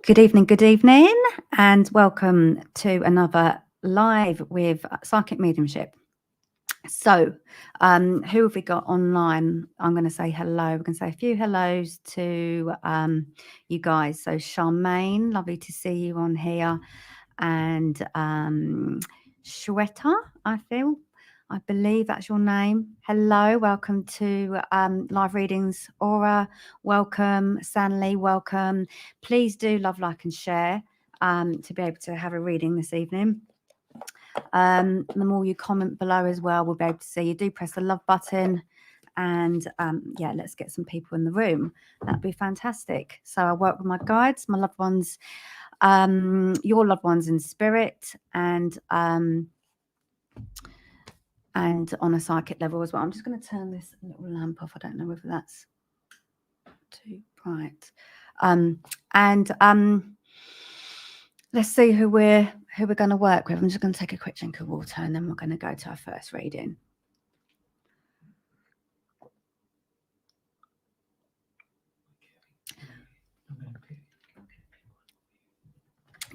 Good evening, and welcome to another live with Psychic Mediumship. So, who have we got online? I'm going to say hello. We're going to say a few hellos to you guys. So, Charmaine, lovely to see you on here, and Shweta, I believe that's your name. Hello, welcome to live readings. Aura, welcome. Stanley, welcome. Please do love, like, and share to be able to have a reading this evening. The more you comment below as well, we'll be able to see you. Do press the love button, and yeah, let's get some people in the room. That'd be fantastic. So I work with my guides, my loved ones, your loved ones in spirit, and on a psychic level as well. I'm just going to turn this little lamp off. I don't know whether that's too bright. Let's see who we're going to work with. I'm just going to take a quick drink of water, and then we're going to go to our first reading.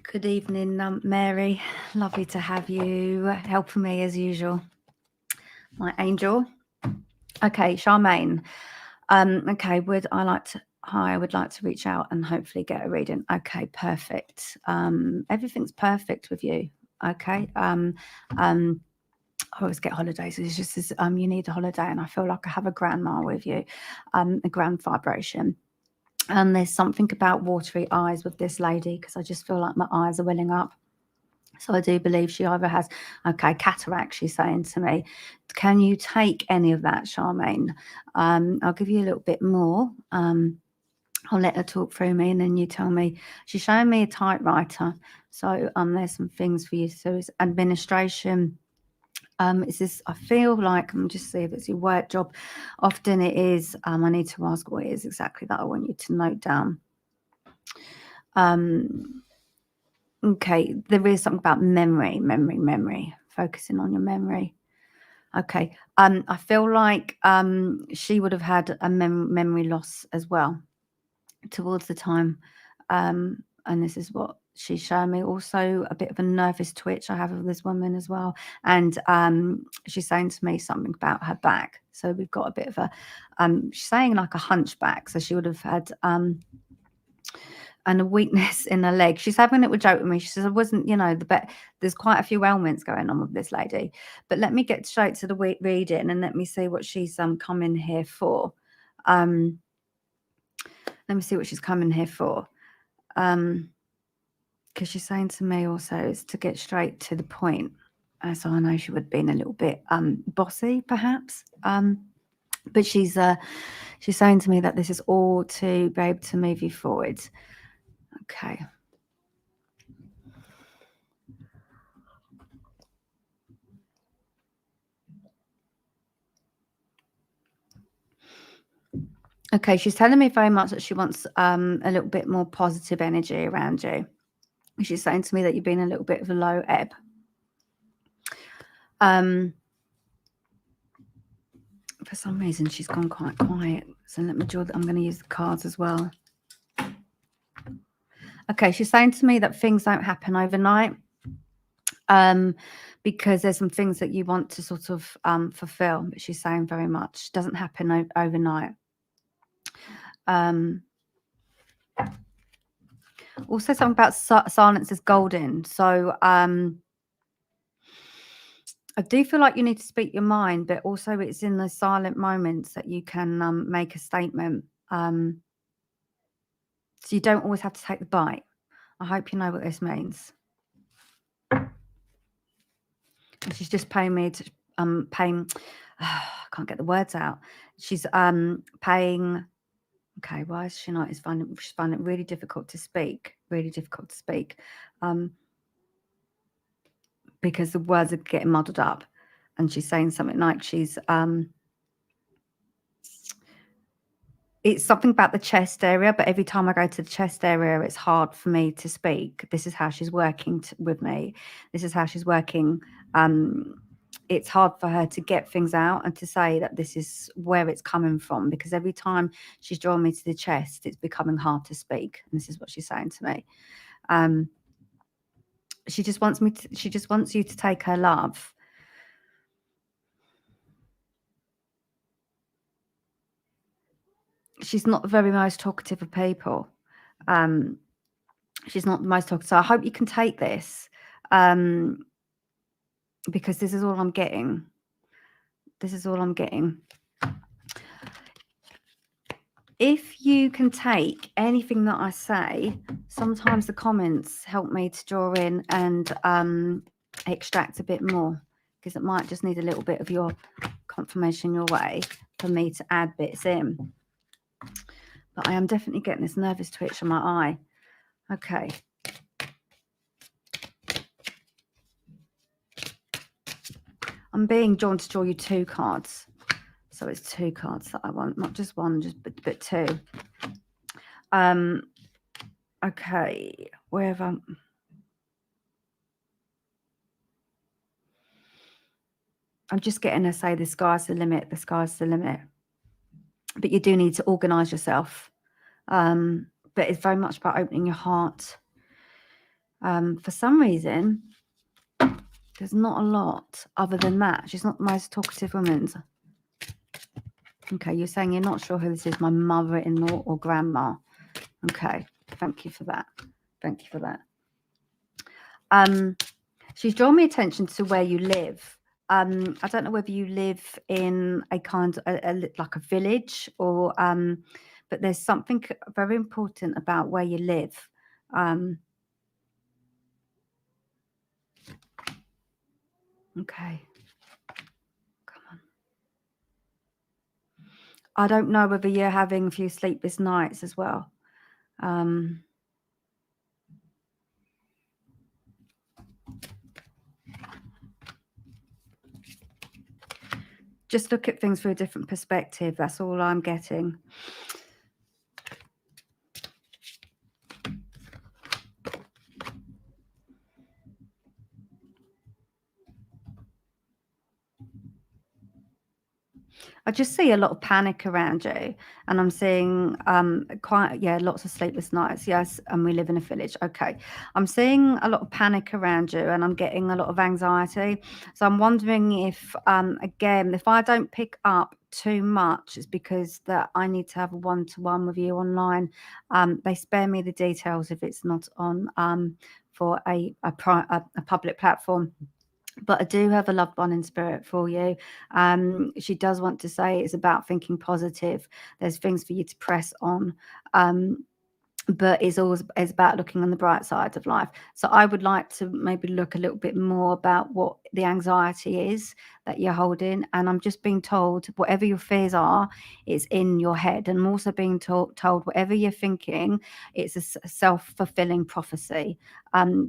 Good evening, Mary. Lovely to have you helping me as usual, my angel. Okay, Charmaine. Okay, I would like to reach out and hopefully get a reading. Okay, perfect. Everything's perfect with you. Okay. I always get holidays. It's just as you need a holiday, and I feel like I have a grandma with you, a grand vibration. And there's something about watery eyes with this lady, because I just feel like my eyes are welling up. So I do believe she either has, okay, cataract, she's saying to me. Can you take any of that, Charmaine? I'll give you a little bit more. I'll let her talk through me, and then you tell me. She's showing me a typewriter. So there's some things for you. So it's administration. Is this, I feel like, I'm just see if it's your work job. Often it is. I need to ask what it is exactly that I want you to note down. Okay, there is something about memory, focusing on your memory. Okay, I feel like she would have had a memory loss as well towards the time, and this is what she's showing me. Also a bit of a nervous twitch I have with this woman as well, and she's saying to me something about her back. So we've got a bit of a she's saying like a hunchback, so she would have had and a weakness in her leg. She's having a little joke with me. She says, I wasn't, there's quite a few ailments going on with this lady. But let me get straight to the reading, and let me see what she's coming here for. Let me see what she's coming here for. Because she's saying to me also is to get straight to the point. So I know she would have been a little bit bossy, perhaps. But she's saying to me that this is all to be able to move you forward. Okay. Okay, she's telling me very much that she wants a little bit more positive energy around you. She's saying to me that you've been a little bit of a low ebb. For some reason, she's gone quite quiet. So let me draw. I'm going to use the cards as well. Okay, she's saying to me that things don't happen overnight, because there's some things that you want to sort of fulfill. But she's saying very much doesn't happen overnight. Also something about silence is golden. So I do feel like you need to speak your mind, but also it's in the silent moments that you can make a statement. So you don't always have to take the bite. I hope you know what this means. And she's just paying me to I can't get the words out. She's paying. Okay, why is she not? She's finding it really difficult to speak. Because the words are getting muddled up, and she's saying something like she's it's something about the chest area, but every time I go to the chest area, it's hard for me to speak. This is how she's working with me. This is how she's working it's hard for her to get things out and to say that this is where it's coming from, because every time she's drawn me to the chest, it's becoming hard to speak. And this is what she's saying to me. She just wants you to take her love. She's not the very most talkative of people. She's not the most talkative. So I hope you can take this, because this is all I'm getting. This is all I'm getting. If you can take anything that I say, sometimes the comments help me to draw in and extract a bit more, because it might just need a little bit of your confirmation your way for me to add bits in. But I am definitely getting this nervous twitch on my eye. Okay. I'm being drawn to draw you 2 cards. So it's 2 cards that I want, not just one, but 2. Okay, wherever. I'm just getting to say the sky's the limit, the sky's the limit. But you do need to organise yourself. But it's very much about opening your heart. For some reason, there's not a lot other than that. She's not the most talkative woman. Okay, you're saying you're not sure who this is, my mother-in-law or grandma. Okay, thank you for that. Thank you for that. She's drawn me attention to where you live. I don't know whether you live in a kind of like a village or, but there's something very important about where you live. Okay. Come on. I don't know whether you're having a few sleepless nights as well. Just look at things through a different perspective. That's all I'm getting. I just see a lot of panic around you, and I'm seeing lots of sleepless nights. Yes, and we live in a village. Okay, I'm seeing a lot of panic around you, and I'm getting a lot of anxiety. So I'm wondering if, again, if I don't pick up too much, it's because that I need to have a one-to-one with you online. They spare me the details if it's not on for a public platform. But I do have a loved one in spirit for you. She does want to say it's about thinking positive. There's things for you to press on. But it's about looking on the bright side of life. So I would like to maybe look a little bit more about what the anxiety is that you're holding. And I'm just being told whatever your fears are, it's in your head. And I'm also being told whatever you're thinking, it's a self-fulfilling prophecy.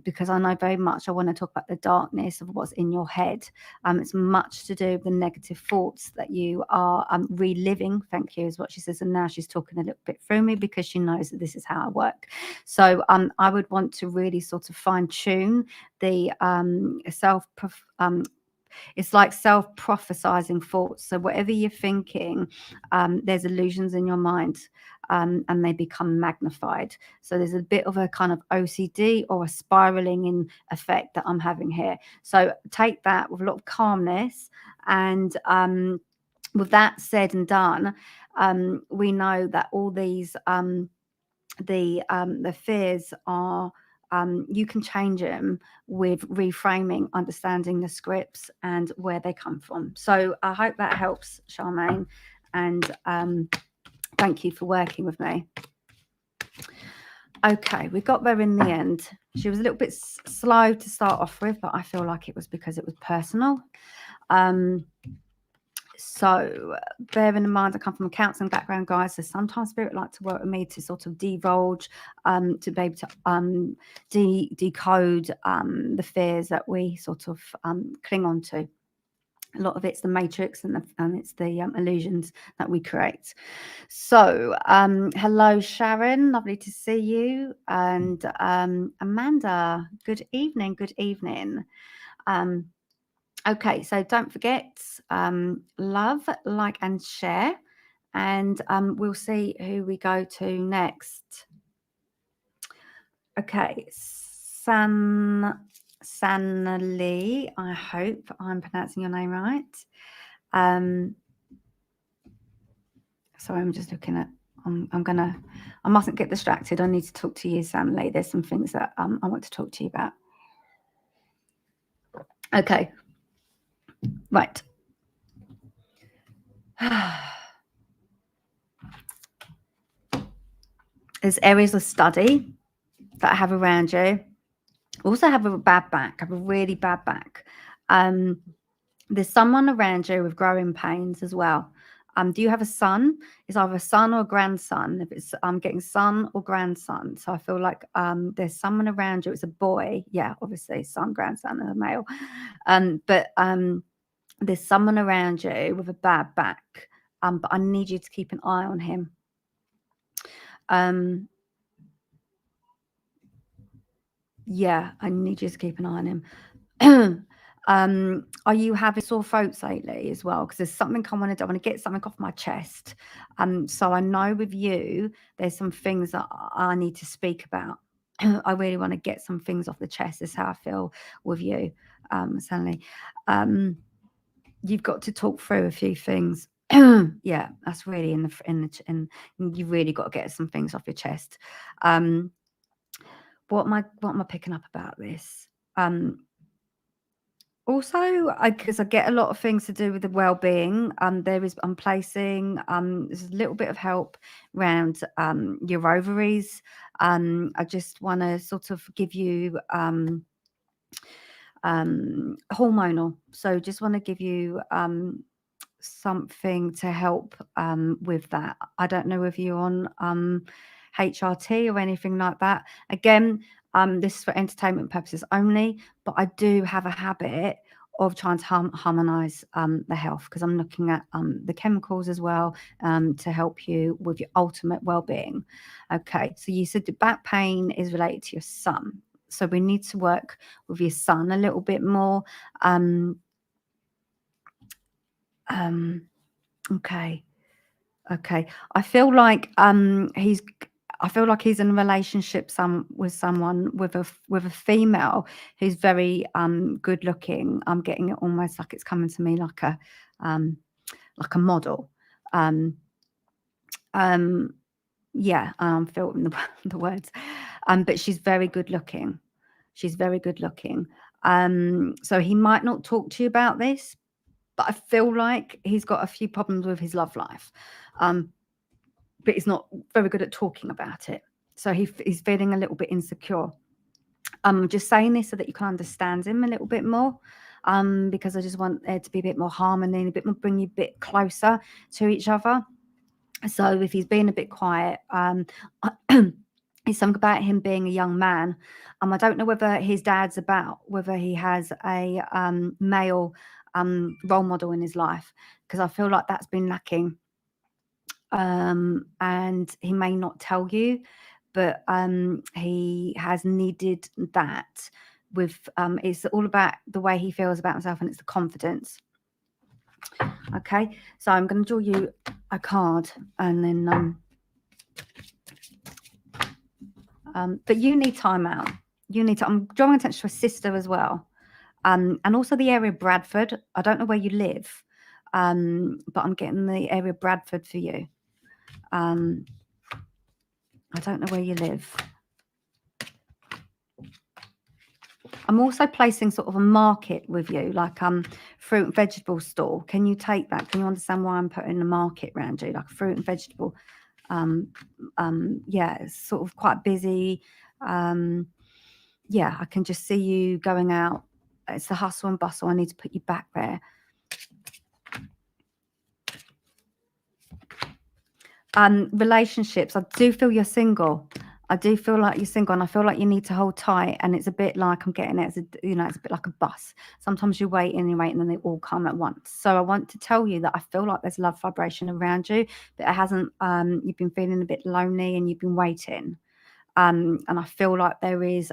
Because I know very much I want to talk about the darkness of what's in your head. It's much to do with the negative thoughts that you are reliving. Thank you, is what she says. And now she's talking a little bit through me because she knows that this is how I work. So I would want to really sort of fine tune the it's like self-prophesizing thoughts. So whatever you're thinking, there's illusions in your mind, and they become magnified. So there's a bit of a kind of OCD or a spiraling in effect that I'm having here. So take that with a lot of calmness. And with that said and done, we know that all these the fears are, you can change them with reframing, understanding the scripts and where they come from. So I hope that helps, Charmaine, and thank you for working with me. Okay, we got there in the end. She was a little bit slow to start off with, but I feel like it was because it was personal. So bearing in mind I come from a counselling background, guys, so sometimes spirit like to work with me to sort of divulge, to be able to decode the fears that we sort of cling on to. A lot of it's the matrix and it's the illusions that we create. So hello, Sharon, lovely to see you. And Amanda, good evening, good evening. Okay, so don't forget, love, like, and share. And we'll see who we go to next. Okay, Sanali, I hope I'm pronouncing your name right. Sorry, I'm just looking at, I mustn't get distracted. I need to talk to you, Sanali. There's some things that I want to talk to you about. Okay, right. There's areas of study that I have around you. Also have a bad back. I have a really bad back. There's someone around you with growing pains as well. Do you have a son? It's either a son or a grandson. If it's I'm getting son or grandson. So I feel like there's someone around you. It's a boy. Yeah, obviously son, grandson, and a male. But there's someone around you with a bad back. But I need you to keep an eye on him. Yeah, I need you to keep an eye on him. Are you having sore throats lately as well? Because there's something I want to get something off my chest. So I know with you, there's some things that I need to speak about. I really want to get some things off the chest. Is how I feel with you, Stanley. You've got to talk through a few things. Yeah, that's really in you really got to get some things off your chest. What am I picking up about this? Also, because I get a lot of things to do with the well-being. I'm placing there's a little bit of help around your ovaries. I just want to sort of give you hormonal. So just want to give you something to help with that. I don't know if you're on HRT or anything like that. Again, this is for entertainment purposes only, but I do have a habit of trying to harmonize the health, because I'm looking at the chemicals as well to help you with your ultimate well-being. Okay, so you said the back pain is related to your son. So we need to work with your son a little bit more. Okay. I feel like he's in a relationship with someone with a female who's very good looking. I'm getting it almost like it's coming to me like a model. Yeah, I'm filtering the words. But she's very good looking. So he might not talk to you about this, but I feel like he's got a few problems with his love life. But he's not very good at talking about it. So he's feeling a little bit insecure. I'm just saying this so that you can understand him a little bit more, because I just want there to be a bit more harmony, bring you a bit closer to each other. So if he's being a bit quiet, it's something about him being a young man. I don't know whether his dad's whether he has a male role model in his life, because I feel like that's been lacking. And he may not tell you, but he has needed that with it's all about the way he feels about himself, and it's the confidence. Okay, so I'm going to draw you a card, and then but you need time out. I'm drawing attention to a sister as well, and also the area of Bradford. I don't know where you live, but I'm getting the area of Bradford for you. I don't know where you live. I'm also placing sort of a market with you, like fruit and vegetable store. Can you take that? Can you understand why I'm putting a market around you, like a fruit and vegetable? Yeah, it's sort of quite busy. Yeah, I can just see you going out. It's the hustle and bustle. I need to put you back there. Relationships. I do feel you're single. I do feel like you're single, and I feel like you need to hold tight. And it's a bit like I'm getting it. It's a bit like a bus. Sometimes you wait and then they all come at once. So I want to tell you that I feel like there's love vibration around you, but it hasn't. You've been feeling a bit lonely, and you've been waiting. And I feel like there is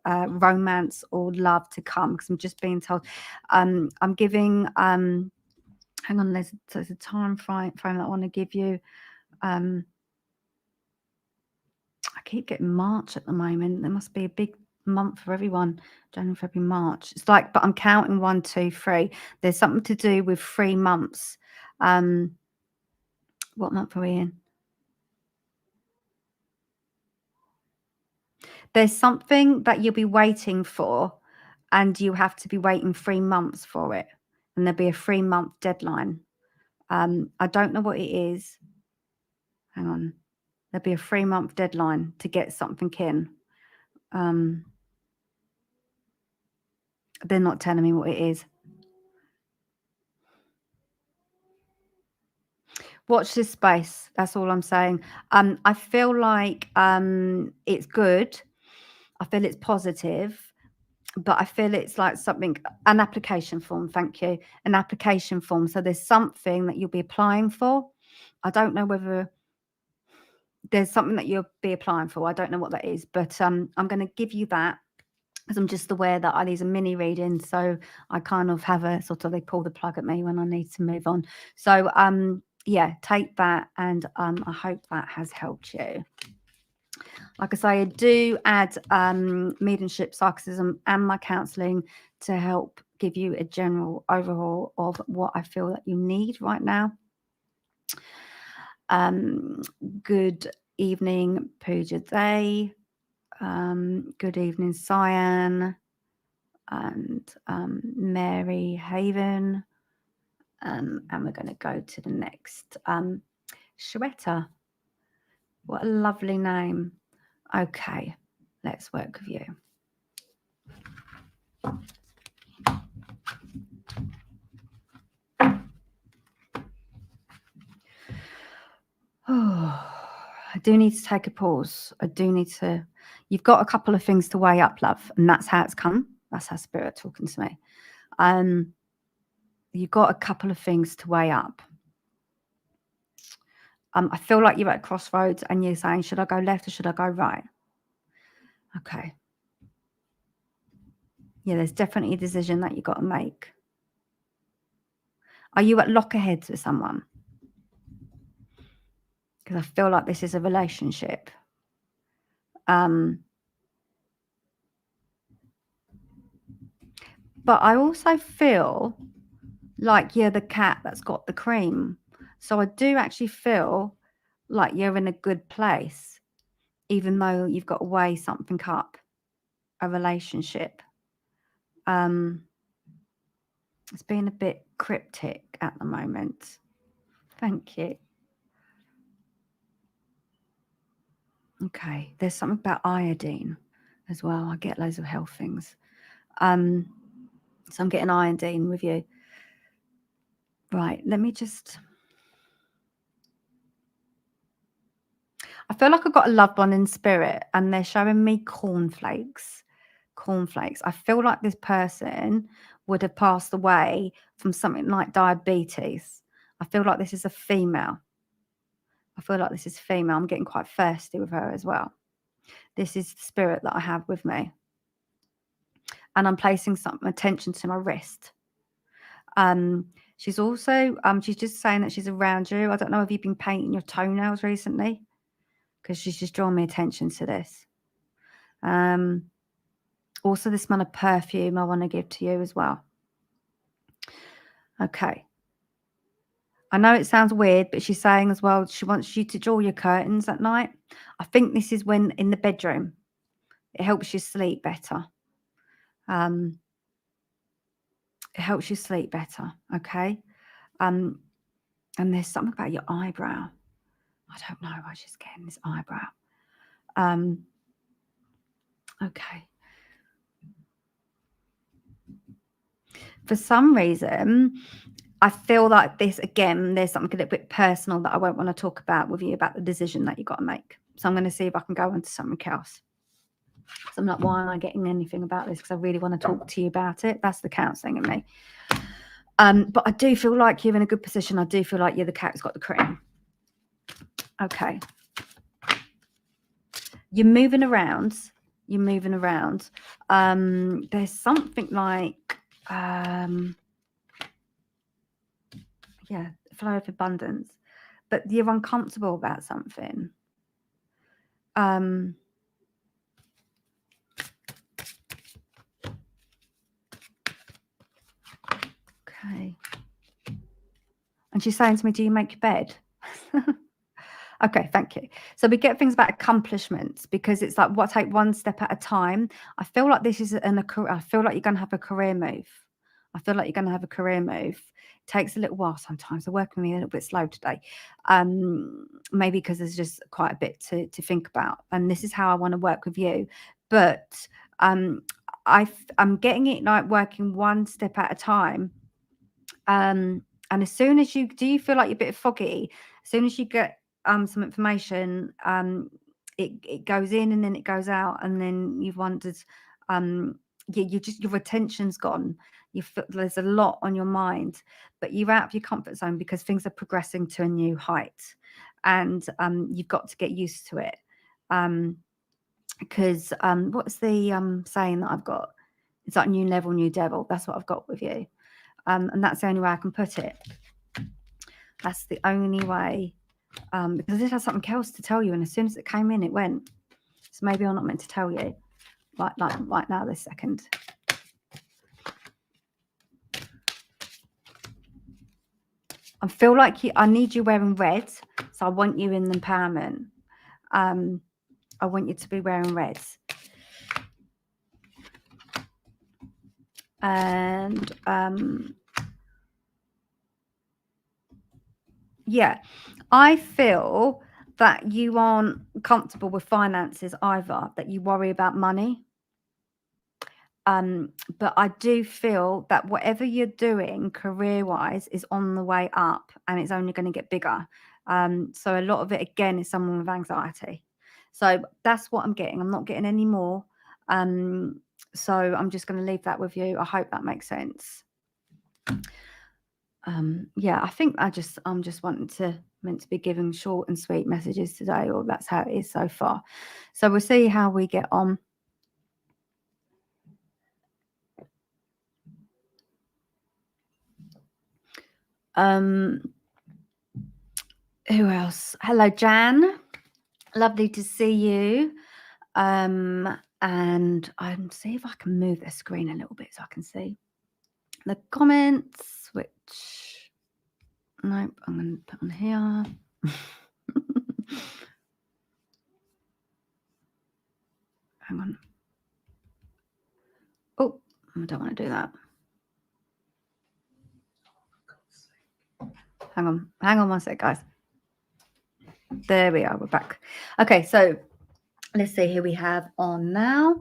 romance or love to come, because I'm just being told. I'm giving, hang on, there's a time frame that I want to give you. I keep getting March at the moment. There must be a big month for everyone. January, February, March. It's like, but I'm counting 1, 2, 3. There's something to do with 3 months. What month are we in? There's something that you'll be waiting for, and you have to be waiting 3 months for it. And there'll be a 3-month deadline. I don't know what it is. Hang on. There'll be a 3-month deadline to get something in. They're not telling me what it is. Watch this space. That's all I'm saying. I feel like it's good. I feel it's positive, but I feel it's like something, an application form. Thank you. An application form. So there's something that you'll be applying for. I don't know whether there's something that you'll be applying for. I don't know what that is, but I'm going to give you that, because I'm just aware that these are mini readings. So I kind of have a sort of, they pull the plug at me when I need to move on. So yeah, take that, and I hope that has helped you. Like I say, I do add mediumship, psychicism, and my counselling to help give you a general overhaul of what I feel that you need right now. Good evening, Pooja Day. Good evening, Cyan, and Mary Haven. And we're going to go to the next. Shweta. What a lovely name. Okay, let's work with you. Oh, I do need to take a pause. I do need to. You've got a couple of things to weigh up, love, and that's how it's come. That's how Spirit talking to me. You've got a couple of things to weigh up. I feel like you're at a crossroads, and you're saying, should I go left or should I go right? Okay. Yeah, there's definitely a decision that you've got to make. Are you at lockerheads with someone? Because I feel like this is a relationship. But I also feel like you're the cat that's got the cream. So I do actually feel like you're in a good place, even though you've got to weigh something up, a relationship. It's being a bit cryptic at the moment. Thank you. Okay, there's something about iodine as well. I get loads of health things. So I'm getting iodine with you. Right, let me just... I feel like I've got a loved one in spirit, and they're showing me cornflakes. Cornflakes. I feel like this person would have passed away from something like diabetes. I feel like this is a female. I feel like this is female. I'm getting quite thirsty with her as well. This is the spirit that I have with me. And I'm placing some attention to my wrist. She's also, she's just saying that she's around you. I don't know if you've been painting your toenails recently, because she's just drawn my attention to this. Also, this smell of perfume I want to give to you as well. Okay. I know it sounds weird, but she's saying as well, she wants you to draw your curtains at night. I think this is when in the bedroom. It helps you sleep better. It helps you sleep better, okay? And there's something about your eyebrow. I don't know why she's getting this eyebrow. Okay. For some reason, I feel like this, again, there's something a little bit personal that I won't want to talk about with you, about the decision that you've got to make. So I'm going to see if I can go into something else. So I'm like, why am I getting anything about this? Because I really want to talk to you about it. That's the counselling in me. But I do feel like you're in a good position. I do feel like you're the cat who's got the cream. Okay. you're moving around. You're moving around. There's something like, yeah, flow of abundance, but you're uncomfortable about something. Okay. And she's saying to me, do you make your bed? Okay, thank you. So we get things about accomplishments, because it's like, take one step at a time. I feel like this is I feel like you're going to have a career move. I feel like you're going to have a career move. It takes a little while sometimes. They're working with me a little bit slow today. Maybe because there's just quite a bit to think about. And this is how I want to work with you. But I'm getting it like working one step at a time. And as soon as do you feel like you're a bit foggy? As soon as you get some information, it goes in and then it goes out, and then you've wondered, your attention's gone. You feel there's a lot on your mind, but you're out of your comfort zone because things are progressing to a new height, and you've got to get used to it. Because what's the saying that I've got? It's like new level, new devil. That's what I've got with you. And that's the only way I can put it. That's the only way, because I did have something else to tell you, and as soon as it came in, it went. So maybe I'm not meant to tell you, like right now, this second. I feel like I need you wearing red, so I want you in empowerment. I want you to be wearing red. And yeah, I feel that you aren't comfortable with finances either, that you worry about money. But I do feel that whatever you're doing career-wise is on the way up, and it's only going to get bigger. So a lot of it, again, is someone with anxiety. So that's what I'm getting. I'm not getting any more. So I'm just going to leave that with you. I hope that makes sense. Yeah, I think I'm just meant to be giving short and sweet messages today, or that's how it is so far. So we'll see how we get on. Who else? Hello, Jan. Lovely to see you. And I'm see if I can move the screen a little bit so I can see the comments, which nope, I'm going to put on here. Hang on. Oh, I don't want to do that. Hang on one sec, guys. There we are, we're back. Okay, so let's see who we have on now.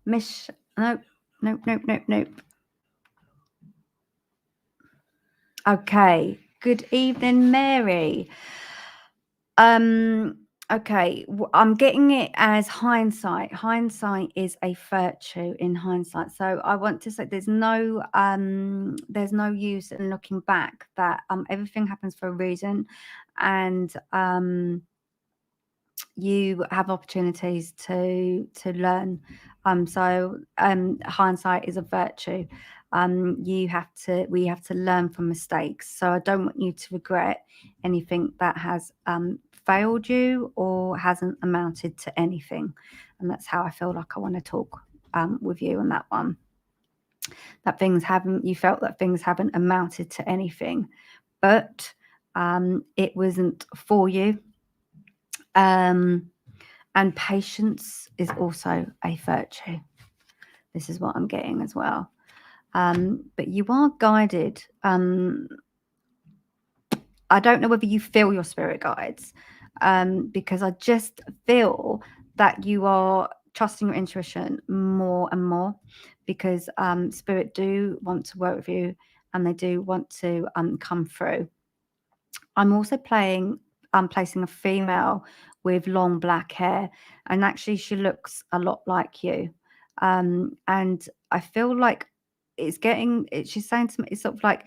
Nope. Okay, good evening, Mary. Okay, I'm getting it as hindsight. Hindsight is a virtue in hindsight. So I want to say there's no use in looking back, that everything happens for a reason, and you have opportunities to learn. So hindsight is a virtue. We have to learn from mistakes. So I don't want you to regret anything that has failed you or hasn't amounted to anything. And that's how I feel like I want to talk with you on that one. That you felt that things haven't amounted to anything, but it wasn't for you. And patience is also a virtue. This is what I'm getting as well. But you are guided. I don't know whether you feel your spirit guides, because I just feel that you are trusting your intuition more and more, because spirit do want to work with you, and they do want to come through. I'm also placing a female with long black hair, and actually she looks a lot like you. And I feel like she's saying to me, it's sort of like,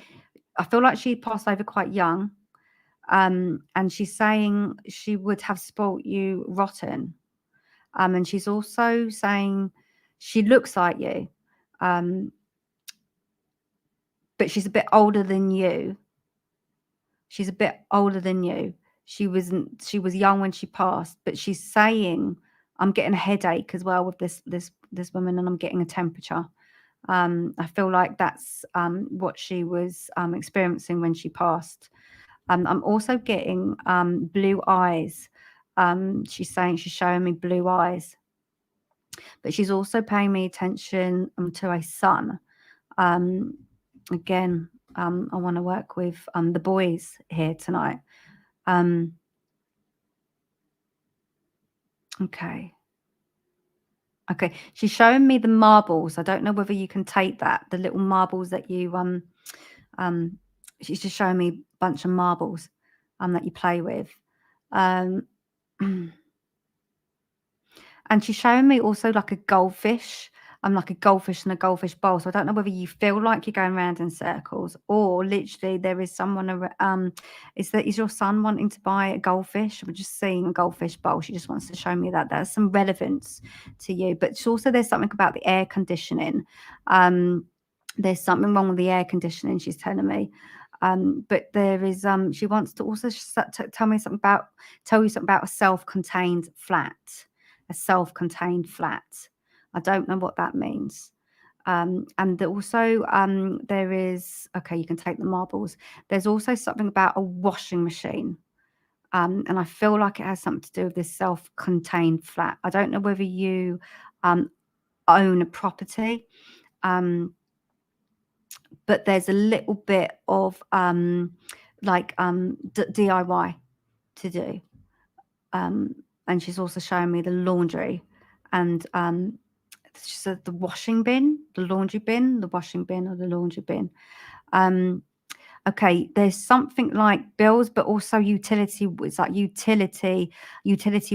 I feel like she passed over quite young. And she's saying she would have spoilt you rotten. And she's also saying she looks like you, but she's a bit older than you. She's a bit older than you. She was young when she passed, but she's saying, I'm getting a headache as well with this woman, and I'm getting a temperature. I feel like that's what she was experiencing when she passed. I'm also getting blue eyes. She's showing me blue eyes, but she's also paying me attention to a son. Again, I want to work with the boys here tonight. Okay. She's showing me the marbles. I don't know whether you can take that, the little marbles that you she's just showing me a bunch of marbles that you play with. And she's showing me also like a goldfish. Like a goldfish and a goldfish bowl. So I don't know whether you feel like you're going around in circles, or literally there is someone is your son wanting to buy a goldfish? We're just seeing a goldfish bowl. She just wants to show me that there's some relevance to you. But also there's something about the air conditioning. There's something wrong with the air conditioning, she's telling me. But there is she wants to also tell you something about a self-contained flat. A self-contained flat. I don't know what that means. And also there is, okay, you can take the marbles. There's also something about a washing machine. And I feel like it has something to do with this self-contained flat. I don't know whether you own a property, but there's a little bit of DIY to do. And she's also showing me the laundry, and she said the washing bin, the laundry bin, the washing bin, or the laundry bin. Okay, there's something like bills, but also utility. It's like utility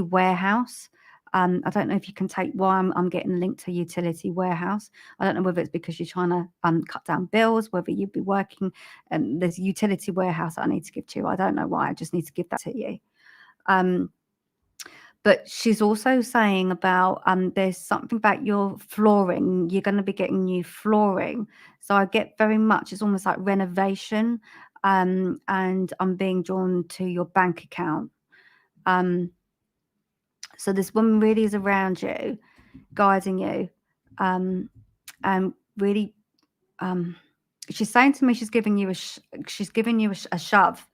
warehouse. I don't know if you can take why I'm getting linked to utility warehouse. I don't know whether it's because you're trying to cut down bills, whether you'd be working. There's utility warehouse I need to give to you. I don't know why. I just need to give that to you. But she's also saying about there's something about your flooring. You're going to be getting new flooring. So I get very much, it's almost like renovation. And I'm being drawn to your bank account. So this woman really is around you, guiding you. And really, she's saying to me she's giving you a shove.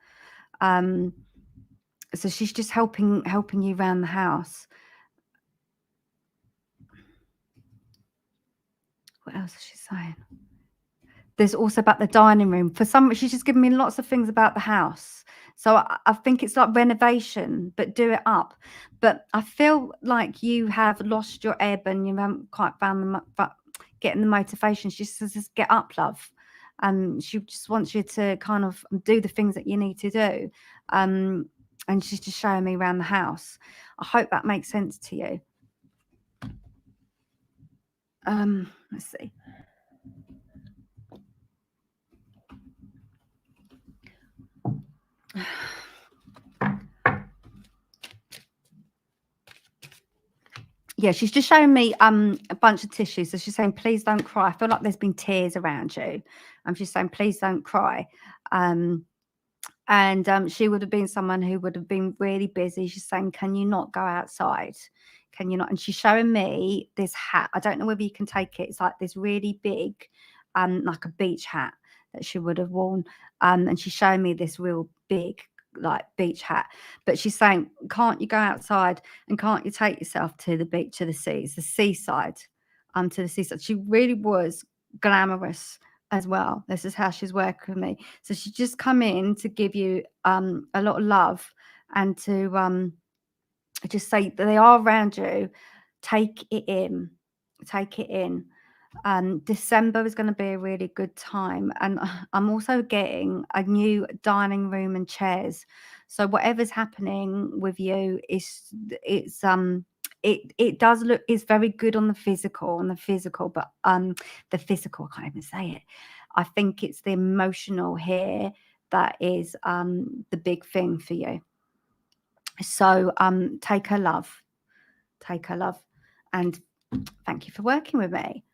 So she's just helping you around the house. What else is she saying? There's also about the dining room. She's just giving me lots of things about the house. So I think it's like renovation, but do it up. But I feel like you have lost your ebb and you haven't quite found getting the motivation. She says, just get up, love. She just wants you to kind of do the things that you need to do. And she's just showing me around the house. I hope that makes sense to you. Let's see. Yeah, she's just showing me a bunch of tissues. So she's saying, please don't cry. I feel like there's been tears around you. She's saying, please don't cry. And she would have been someone who would have been really busy. She's saying, can you not go outside? Can you not? And she's showing me this hat. I don't know whether you can take it. It's like this really big, like a beach hat that she would have worn. And she's showing me this real big, like beach hat. But she's saying, can't you go outside and can't you take yourself to the beach, to the seas, the seaside, to the seaside? She really was glamorous as well. This is how she's working with me. So she's just come in to give you a lot of love and to just say that they are around you. Take it in. Take it in. December is going to be a really good time, and I'm also getting a new dining room and chairs. So whatever's happening with you it does look, it's very good on the physical, but the physical, I can't even say it. I think it's the emotional here that is the big thing for you. So take her love, and thank you for working with me.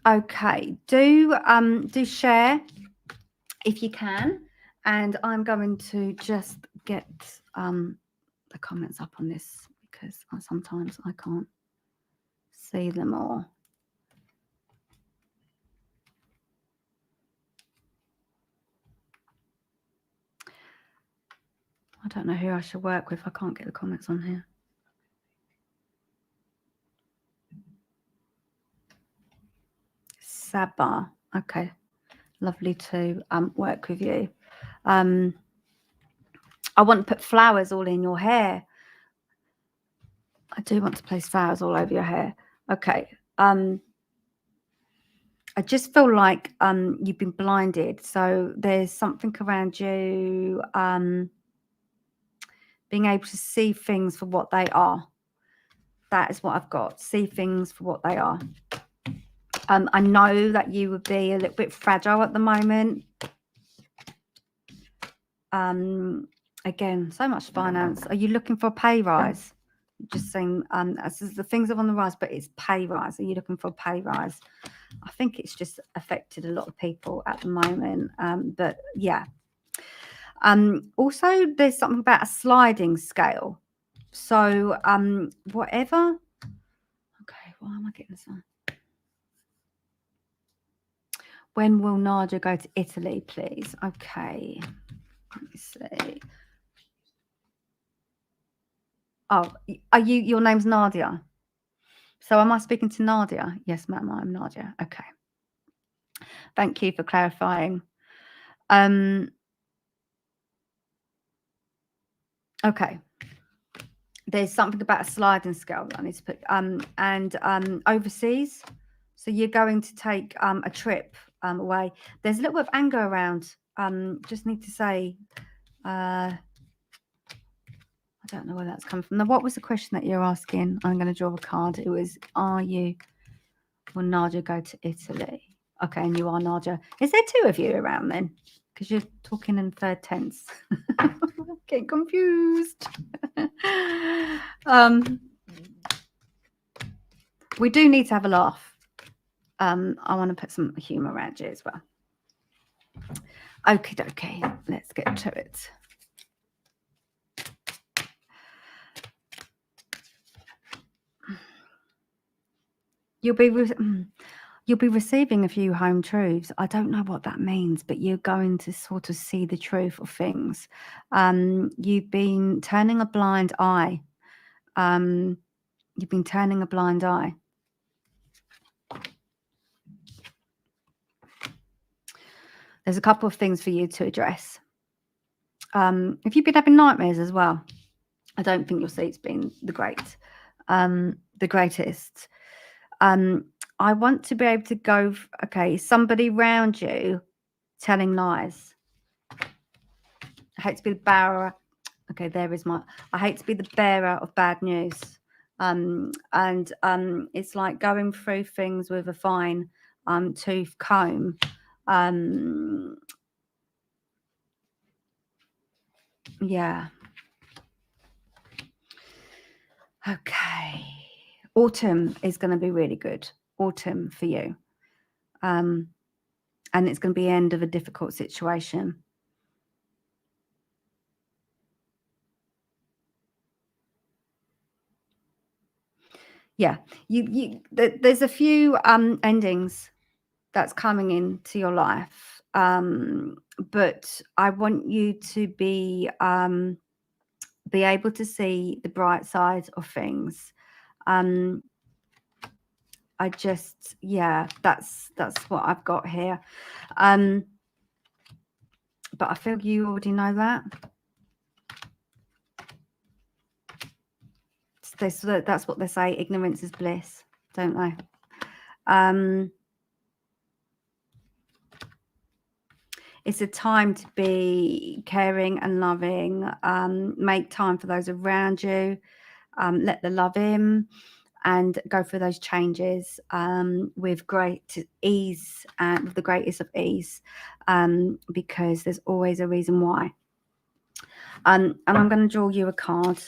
Okay, do share if you can, and I'm going to just get the comments up on this because sometimes I can't see them all. I don't know who I should work with. I can't get the comments on here. Sabah. Okay. Lovely to work with you. I want to put flowers all in your hair. I do want to place flowers all over your hair. Okay. I just feel like you've been blinded. So there's something around you being able to see things for what they are. That is what I've got. See things for what they are. I know that you would be a little bit fragile at the moment. Again, so much finance. Are you looking for a pay rise? Just saying, the things are on the rise, but it's pay rise. Are you looking for a pay rise? I think it's just affected a lot of people at the moment. But yeah. Also, there's something about a sliding scale. So whatever. Okay, why am I getting this on? When will Nadia go to Italy, please? Okay. Let me see. Oh, are you? Your name's Nadia. So am I speaking to Nadia? Yes, ma'am, I'm Nadia. Okay. Thank you for clarifying. Okay. There's something about a sliding scale that I need to put. And overseas. So you're going to take a trip away. There's a little bit of anger around. Just need to say, I don't know where that's come from. Now, what was the question that you're asking? I'm going to draw a card. It was, will Nadia go to Italy? Okay, and you are Nadia. Is there two of you around then? Because you're talking in third tense. Getting confused. We do need to have a laugh. I want to put some humour around you as well. Okie dokie, let's get to it. You'll be receiving a few home truths. I don't know what that means, but you're going to sort of see the truth of things. You've been turning a blind eye. You've been turning a blind eye. There's a couple of things for you to address. If you've been having nightmares as well, I don't think your sleep's been the greatest. I want to be able to go, okay, somebody around you telling lies. I hate to be the bearer. Okay, I hate to be the bearer of bad news. It's like going through things with a fine tooth comb. Yeah. Okay. Autumn is going to be really good. Autumn for you. And it's going to be the end of a difficult situation. Yeah, there's a few endings that's coming into your life, but I want you to be able to see the bright side of things. I just, yeah, that's what I've got here. But I feel you already know that. That's what they say. Ignorance is bliss, don't they? It's a time to be caring and loving. Make time for those around you. Let the love in. and go through those changes with great ease and with the greatest of ease, because there's always a reason why. And I'm going to draw you a card.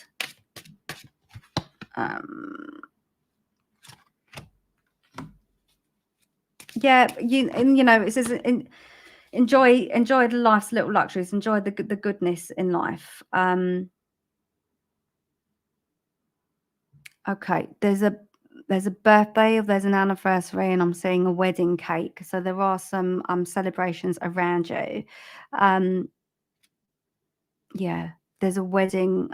Yeah, it says enjoy life's little luxuries, enjoy the goodness in life. Okay, there's a birthday, or there's an anniversary, and I'm seeing a wedding cake. So there are some celebrations around you. Yeah, there's a wedding.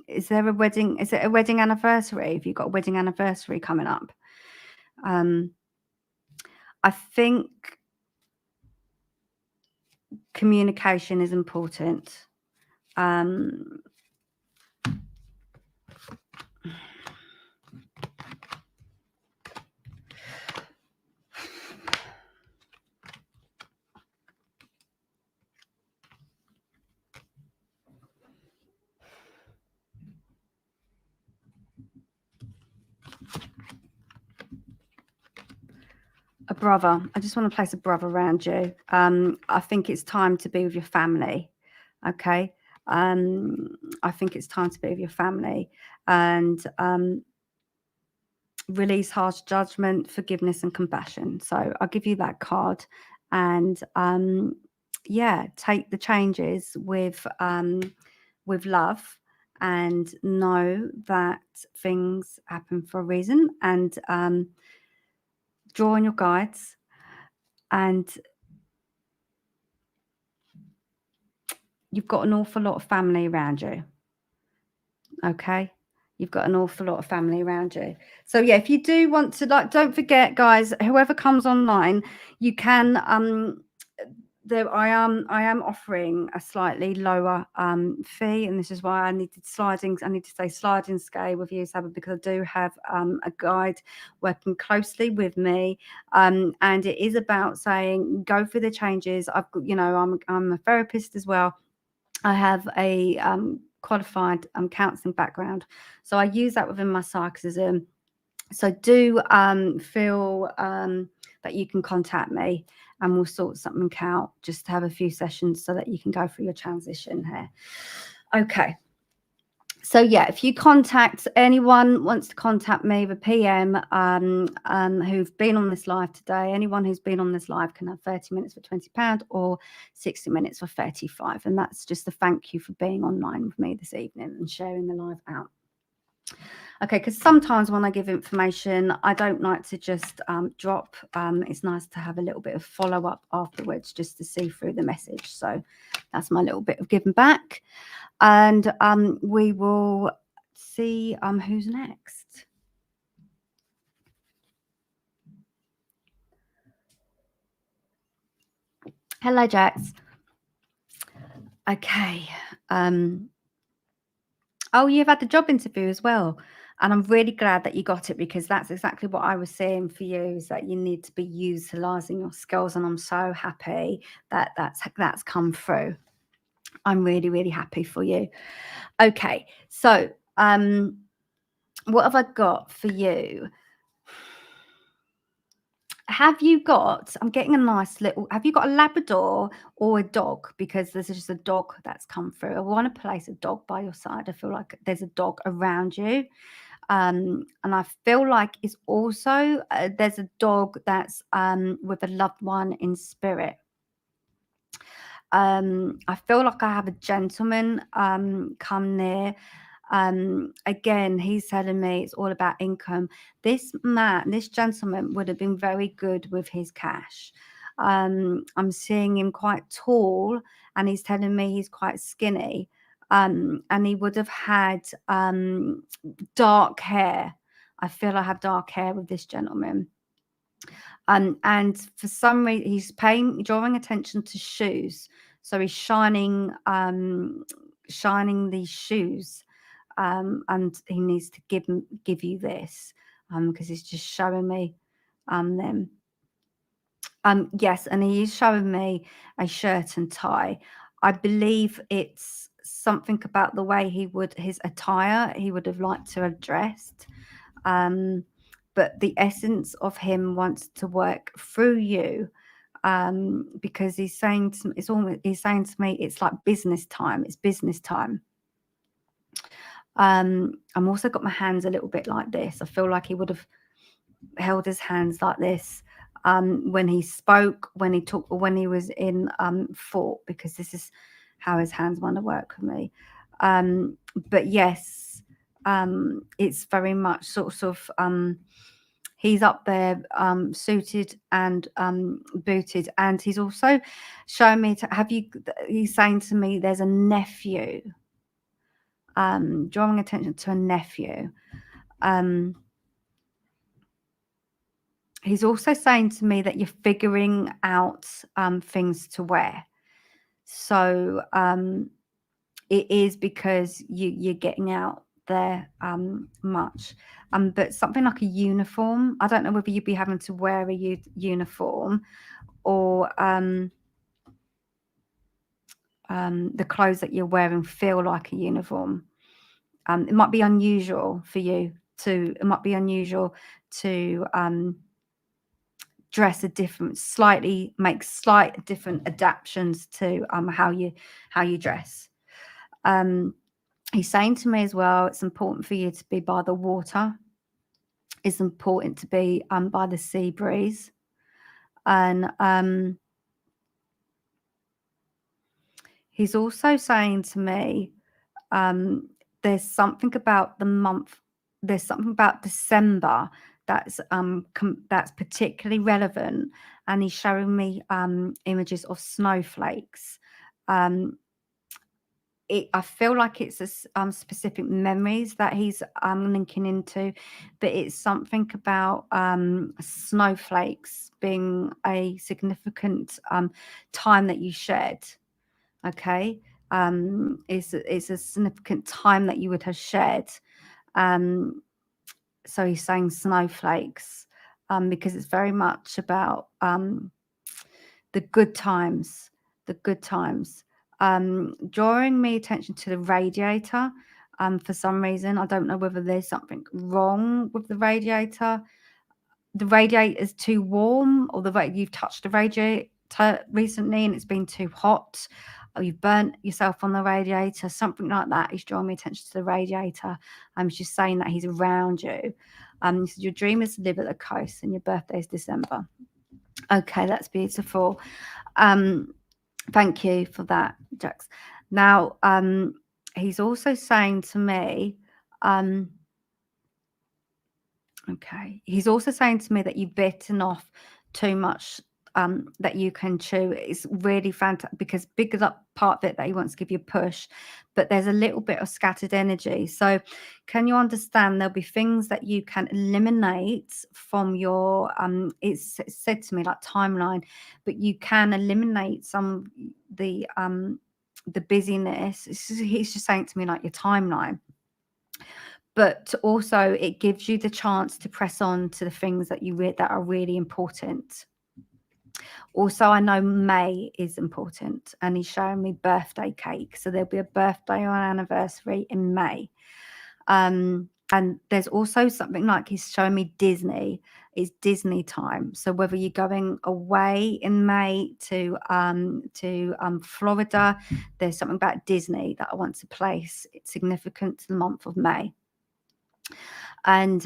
Is there a wedding? Is it a wedding anniversary? Have you got a wedding anniversary coming up? I think communication is important. A brother. I just want to place a brother around you. I think it's time to be with your family. Okay. I think it's time to be with your family, and release harsh judgment, forgiveness, and compassion. So I'll give you that card, and yeah, take the changes with love, and know that things happen for a reason, and draw on your guides, and you've got an awful lot of family around you. Okay, you've got an awful lot of family around you. So yeah, if you do want to, don't forget, guys, whoever comes online, you can I am offering a slightly lower fee, and this is why I need to say sliding scale with you, Sabbath, because I do have a guide working closely with me, and it is about saying go through the changes. I've got, I'm a therapist as well. I have a qualified counselling background, so I use that within my psychicism. So do feel that you can contact me, and we'll sort something out, just to have a few sessions so that you can go through your transition here. Okay. So yeah, if you contact anyone wants to contact me with PM who've been on this live today, anyone who's been on this live can have 30 minutes for £20 or 60 minutes for 35. And that's just a thank you for being online with me this evening and sharing the live out. Okay, because sometimes when I give information, I don't like to just drop. It's nice to have a little bit of follow-up afterwards, just to see through the message. So that's my little bit of giving back. And we will see who's next. Hello, Jax. Okay. Oh, you've had the job interview as well. And I'm really glad that you got it, because that's exactly what I was saying for you, is that you need to be utilising your skills. And I'm so happy that that's come through. I'm really, really happy for you. Okay, so what have I got for you? Have you got, I'm getting a nice little, have you got a Labrador or a dog? Because there's just a dog that's come through. I want to place a dog by your side. I feel like there's a dog around you. And I feel like it's also, there's a dog that's with a loved one in spirit. I feel like I have a gentleman come near. Again, he's telling me it's all about income. This gentleman would have been very good with his cash. I'm seeing him quite tall, and he's telling me he's quite skinny. And he would have had dark hair. I feel I have dark hair with this gentleman. And for some reason, he's drawing attention to shoes. So he's shining these shoes, and he needs to give you this, because he's just showing me them. Yes, and he is showing me a shirt and tie. I believe it's something about the way his attire he would have liked to have dressed. But the essence of him wants to work through you, because he's saying to me, it's like business time. It's business time. I'm also got my hands a little bit like this. I feel like he would have held his hands like this when he spoke, when he talked, or when he was in thought, because this is how his hands want to work with me. But yes, it's very much sort of he's up there suited and booted, and he's also showing me he's saying to me there's a nephew, drawing attention to a nephew. He's also saying to me that you're figuring out things to wear. So it is because you're getting out there much. But something like a uniform, I don't know whether you'd be having to wear a uniform, or the clothes that you're wearing feel like a uniform. It might be unusual for you to, dress make slight different adaptations to how you dress. He's saying to me as well, it's important for you to be by the water. It's important to be by the sea breeze. And he's also saying to me, there's something about December that's particularly relevant, and he's showing me images of snowflakes. I feel like it's a specific memories that he's linking into, but it's something about snowflakes being a significant time that you shared. Okay, it's a significant time that you would have shared. So he's saying snowflakes because it's very much about the good times, drawing me attention to the radiator. For some reason, I don't know whether there's something wrong with the radiator. The radiator is too warm, or you've touched the radiator recently and it's been too hot, or you've burnt yourself on the radiator, something like that. He's drawing me attention to the radiator. He's just saying that he's around you. He said your dream is to live at the coast and your birthday is December. Okay, that's beautiful. Thank you for that, Jax. Now, he's also saying to me, okay, he's also saying to me that you've bitten off too much that you can chew. It's really fantastic, because big up part of it that he wants to give you a push, but there's a little bit of scattered energy. So can you understand there'll be things that you can eliminate from your it's said to me like timeline, but you can eliminate some the busyness. He's just saying to me like your timeline, but also it gives you the chance to press on to the things that that are really important. Also, I know May is important, and he's showing me birthday cake. So there'll be a birthday or an anniversary in May. And there's also something like he's showing me Disney. It's Disney time. So whether you're going away in May to Florida, there's something about Disney that I want to place. It's significant to the month of May. And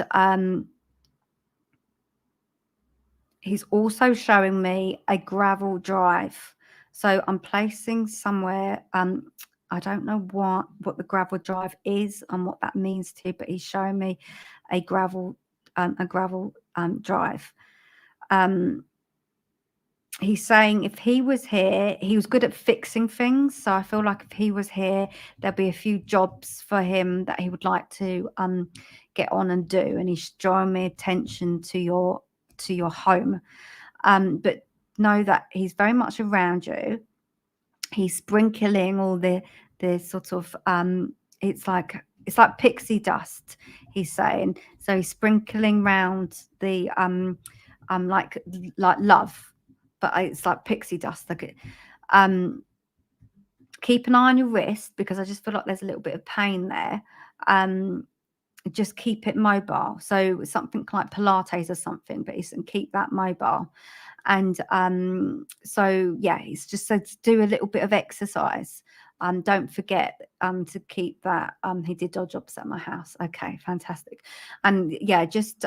he's also showing me a gravel drive. So I'm placing somewhere, I don't know what the gravel drive is and what that means to you, but he's showing me a gravel drive. He's saying if he was here, he was good at fixing things. So I feel like if he was here, there'll be a few jobs for him that he would like to get on and do. And he's drawing me attention to your home. But know that he's very much around you. He's sprinkling all the sort of it's like pixie dust, he's saying. So he's sprinkling around the like love, but it's like pixie dust. Like keep an eye on your wrist, because I just feel like there's a little bit of pain there. just keep it mobile. So something like Pilates or something, but it's keep that mobile. And so yeah, it's just said to do a little bit of exercise. Don't forget to keep that. He did odd jobs at my house. Okay, fantastic. And yeah, just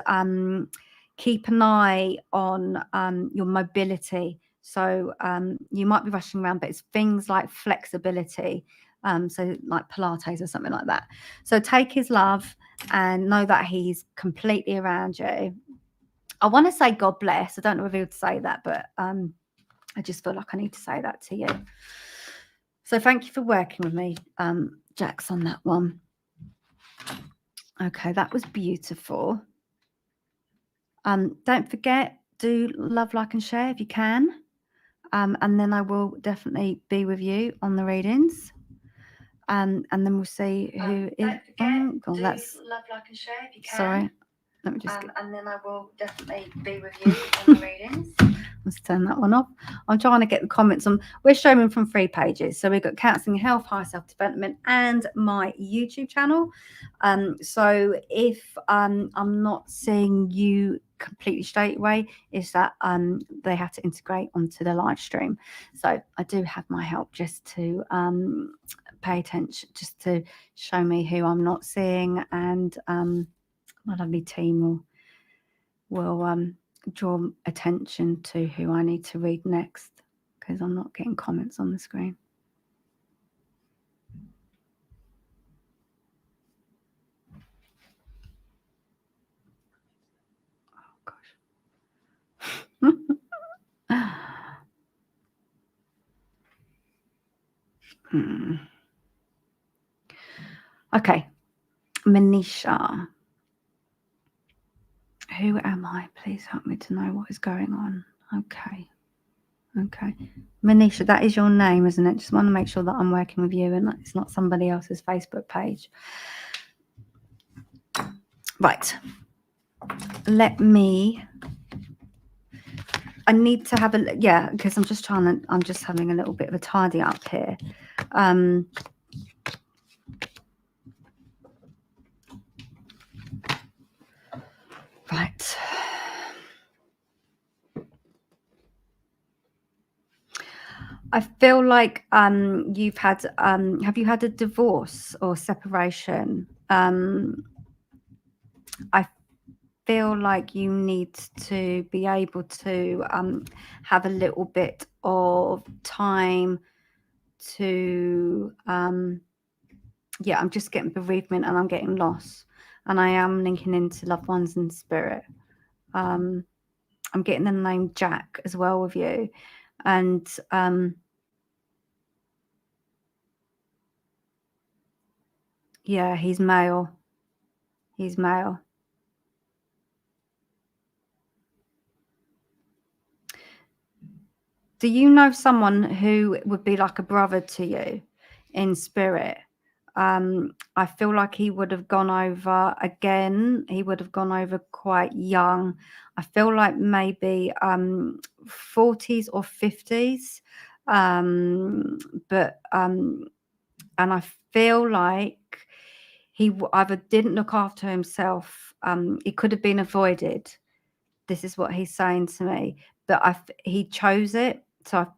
keep an eye on your mobility. So you might be rushing around, but it's things like flexibility. So like Pilates or something like that. So take his love and know that he's completely around you. I want to say God bless. I don't know if he would say that, but I just feel like I need to say that to you. So thank you for working with me, Jax, on that one. Okay, that was beautiful. Don't forget, do love, like, and share if you can. And then I will definitely be with you on the readings. And then we'll see who is. Oh, God, that's love, like, and share if you can. Sorry. Let me just and then I will definitely be with you on the readings. Let's turn that one off. I'm trying to get the comments on. We're showing from 3 pages. So we've got Counselling, Health, High Self-Development, and my YouTube channel. So if I'm not seeing you completely straight away, is that they have to integrate onto the live stream. So I do have my help just to pay attention, just to show me who I'm not seeing, and my lovely team will draw attention to who I need to read next, because I'm not getting comments on the screen. Oh gosh. Okay, Manisha. Who am I? Please help me to know what is going on. Okay. Manisha, that is your name, isn't it? Just want to make sure that I'm working with you and that it's not somebody else's Facebook page. Right. I need to have because I'm just having a little bit of a tidy up here. Right. I feel like you've had have you had a divorce or separation? I feel like you need to be able to have a little bit of time to I'm just getting bereavement and I'm getting loss, and I am linking into loved ones in spirit. I'm getting the name Jack as well with you, and yeah, he's male. Do you know someone who would be like a brother to you in spirit? I feel like he would have gone over again. He would have gone over quite young. I feel like maybe 40s or 50s. And I feel like he either didn't look after himself. It could have been avoided. This is what he's saying to me. But he chose it. So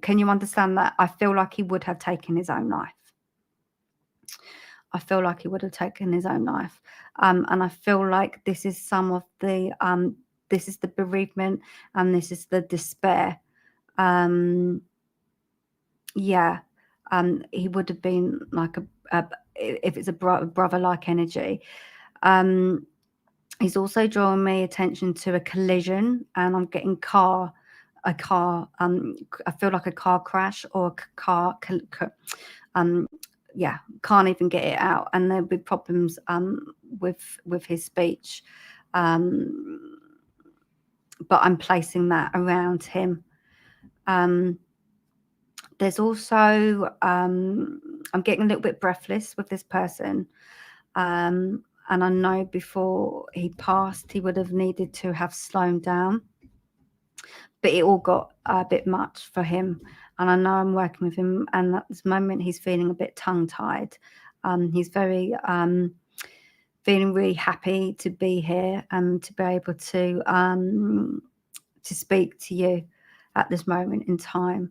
can you understand that? I feel like he would have taken his own life. And I feel like this is some of the this is the bereavement and this is the despair. He would have been like if it's a brother-like energy. He's also drawing my attention to a collision, and I'm getting a car. I feel like a car crash or a car. Can't even get it out, and there'll be problems with his speech. But I'm placing that around him. There's also I'm getting a little bit breathless with this person. And I know before he passed, he would have needed to have slowed down. But it all got a bit much for him. And I know I'm working with him. And at this moment, he's feeling a bit tongue-tied. He's very feeling really happy to be here and to be able to speak to you at this moment in time.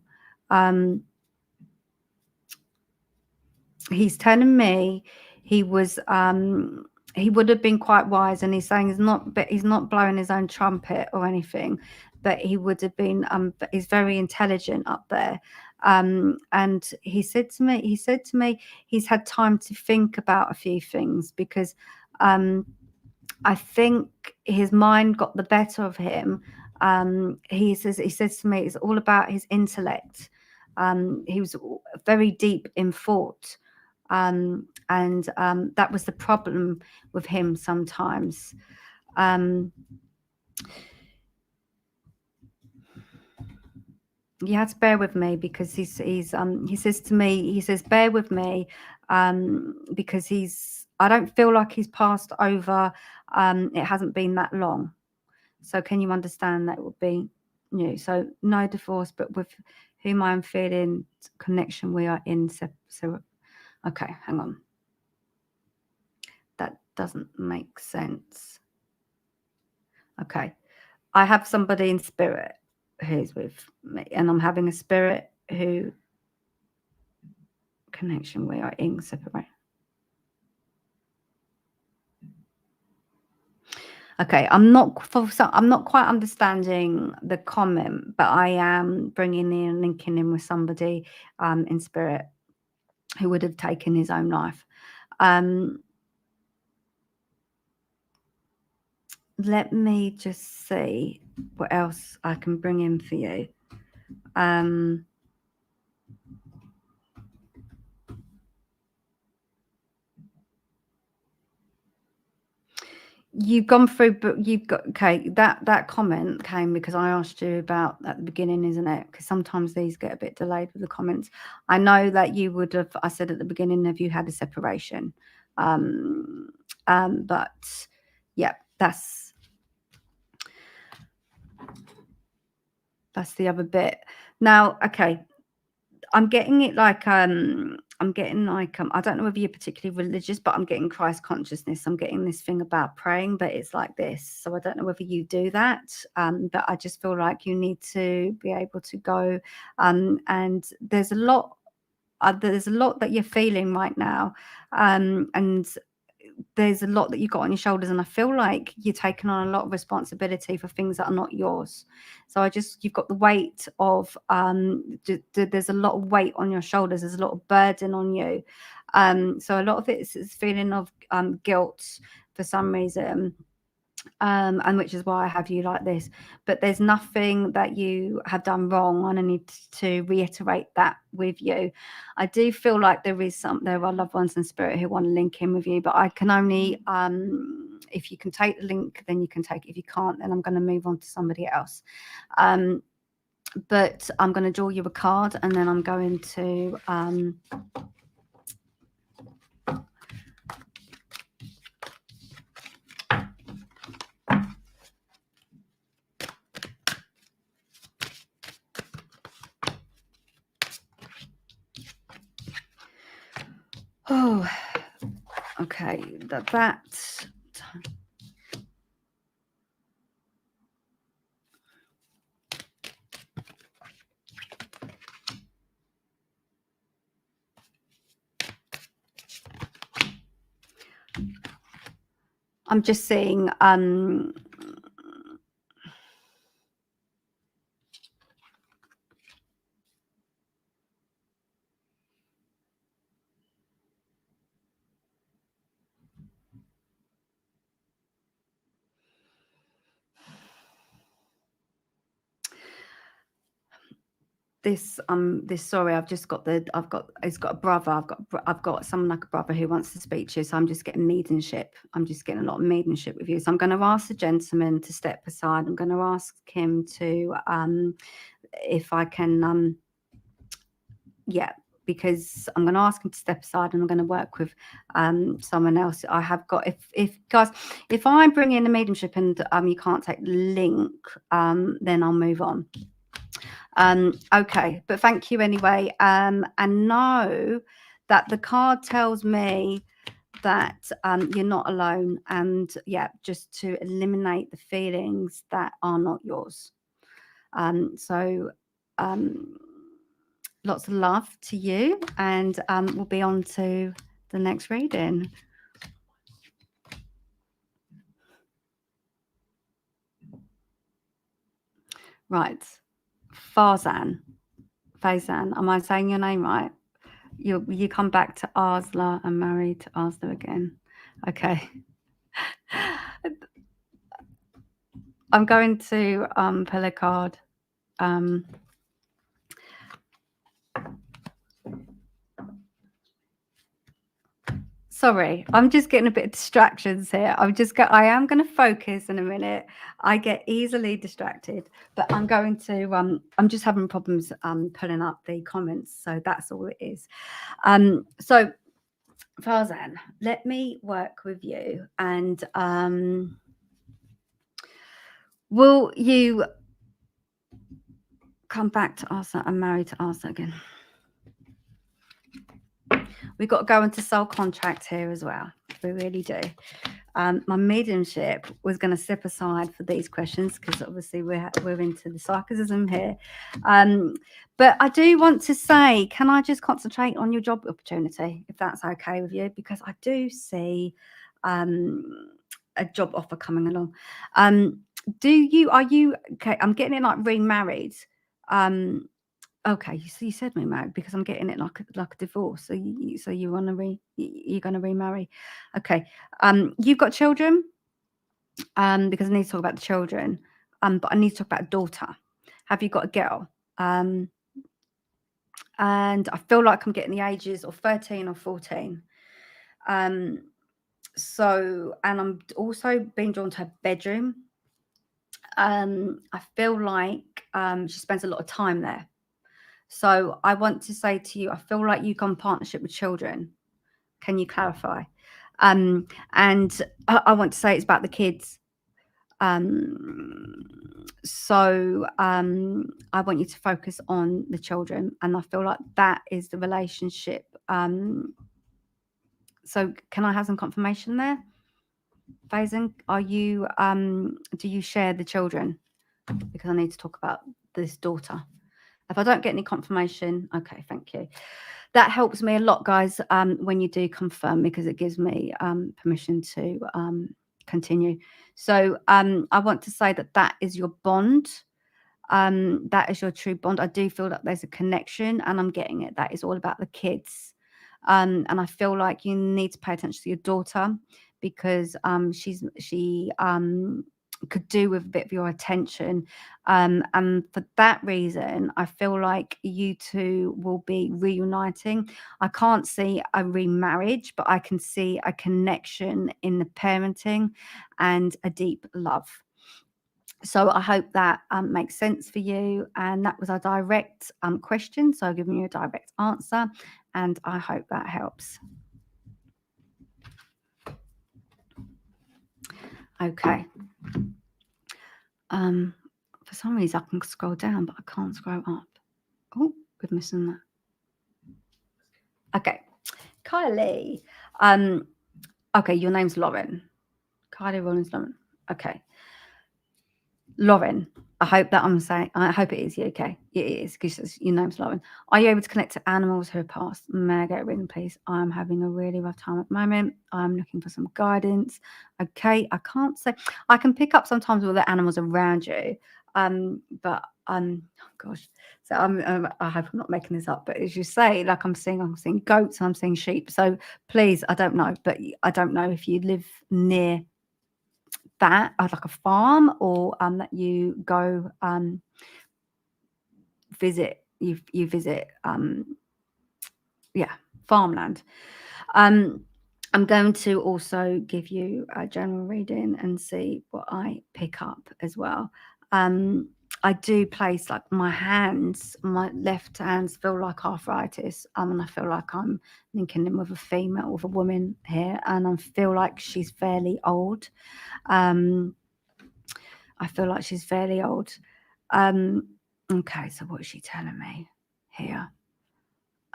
He's telling me he was he would have been quite wise, and he's saying he's not blowing his own trumpet or anything, but he would have been he's very intelligent up there. And he said to me he's had time to think about a few things, because I think his mind got the better of him. He says to me it's all about his intellect. He was very deep in thought. And that was the problem with him sometimes. You have to bear with me, because he says to me, bear with me, because I don't feel like he's passed over. It hasn't been that long. So can you understand that it would be new? So no divorce, but with whom I'm feeling connection, we are in. So okay, hang on. That doesn't make sense. Okay. I have somebody in spirit who's with me, and I'm having a spirit who connection, we are in separate. Okay, I'm not quite understanding the comment, but I am bringing in, linking in with somebody in spirit who would have taken his own life. Let me just see what else I can bring in for you. You've gone through, but you've got, okay, that comment came because I asked you about at the beginning, isn't it? Because sometimes these get a bit delayed with the comments. I know that you would have, I said at the beginning, have you had a separation? But yeah, that's the other bit. Now, okay, I'm getting it like I don't know whether you're particularly religious, but I'm getting Christ consciousness. I'm getting this thing about praying, but it's like this. So I don't know whether you do that, but I just feel like you need to be able to go. And there's a lot that you're feeling right now, and there's a lot that you've got on your shoulders, and I feel like you're taking on a lot of responsibility for things that are not yours. So you've got the weight of there's a lot of weight on your shoulders, there's a lot of burden on you. So a lot of it is feeling of guilt for some reason, and which is why I have you like this. But there's nothing that you have done wrong, and I need to reiterate that with you. I do feel like there are loved ones in spirit who want to link in with you, but I can only if you can take the link, then you can take it. If you can't, then I'm going to move on to somebody else. But I'm going to draw you a card, and then I'm going to oh, okay, that I'm just seeing this sorry, it's got a brother, I've got someone like a brother who wants to speak to you, so I'm just getting mediumship. I'm just getting a lot of mediumship with you. So I'm going to ask the gentleman to step aside. I'm going to ask him to if I can yeah, because I'm going to ask him to step aside, and I'm going to work with someone else. I have got, if guys, if I bring in the mediumship and you can't take the link, then I'll move on. Okay, but thank you anyway. And know that the card tells me that you're not alone, and yeah, just to eliminate the feelings that are not yours. So lots of love to you, and we'll be on to the next reading. Right, Faizan, am I saying your name right? You come back to Arsla and married to Arsla again. Okay. I'm going to pull a card. Sorry, I'm just getting a bit of distractions here. I am going to focus in a minute. I get easily distracted, but I'm going to I'm just having problems pulling up the comments, so that's all it is. So Farzan, let me work with you, and will you come back to Arthur and married to Arthur again? We've got to go into soul contract here as well. We really do. My mediumship was going to step aside for these questions because obviously we're into the psychicism here. But I do want to say, can I just concentrate on your job opportunity, if that's okay with you? Because I do see a job offer coming along. Are you okay? I'm getting it like remarried. Okay, so you said remarried because I'm getting it like a divorce. So you want to you're going to remarry. Okay. You've got children. Because I need to talk about the children. But I need to talk about a daughter. Have you got a girl? And I feel like I'm getting the ages of 13 or 14. So, and I'm also being drawn to her bedroom. I feel like she spends a lot of time there. So I want to say to you, I feel like you've gone partnership with children. Can you clarify? And I want to say it's about the kids. So I want you to focus on the children, and I feel like that is the relationship. So can I have some confirmation there? Faison, are you do you share the children? Because I need to talk about this daughter. If I don't get any confirmation, okay, thank you. That helps me a lot, guys, when you do confirm, because it gives me permission to continue. So I want to say that is your bond. That is your true bond. I do feel that there's a connection, and I'm getting it. That is all about the kids. And I feel like you need to pay attention to your daughter, because she could do with a bit of your attention. And for that reason, I feel like you two will be reuniting. I can't see a remarriage, but I can see a connection in the parenting and a deep love. So I hope that makes sense for you. And that was a direct question. So I've given you a direct answer, and I hope that helps. Okay. For some reason I can scroll down, but I can't scroll up. Oh, we're missing that. Okay. Kylie. Okay, your name's Lauren. Kylie Rollins Lauren. Okay. Lauren, I hope it is you. Okay, it is, because your name's Lauren. Are you able to connect to animals who have passed? May I get a reading, please? I'm having a really rough time at the moment. I'm looking for some guidance. Okay, I can't say. I can pick up sometimes with the animals around you, but oh gosh. So I hope I'm not making this up. But as you say, like I'm seeing goats and I'm seeing sheep. So please, I don't know, but I don't know if you live near that, like a farm, or that you go visit farmland. I'm going to also give you a general reading and see what I pick up as well. I do place, like, my left hands feel like arthritis, and I feel like I'm linking in with a female, with a woman here, and I feel like she's fairly old. I feel like she's fairly old. Okay, so what is she telling me here?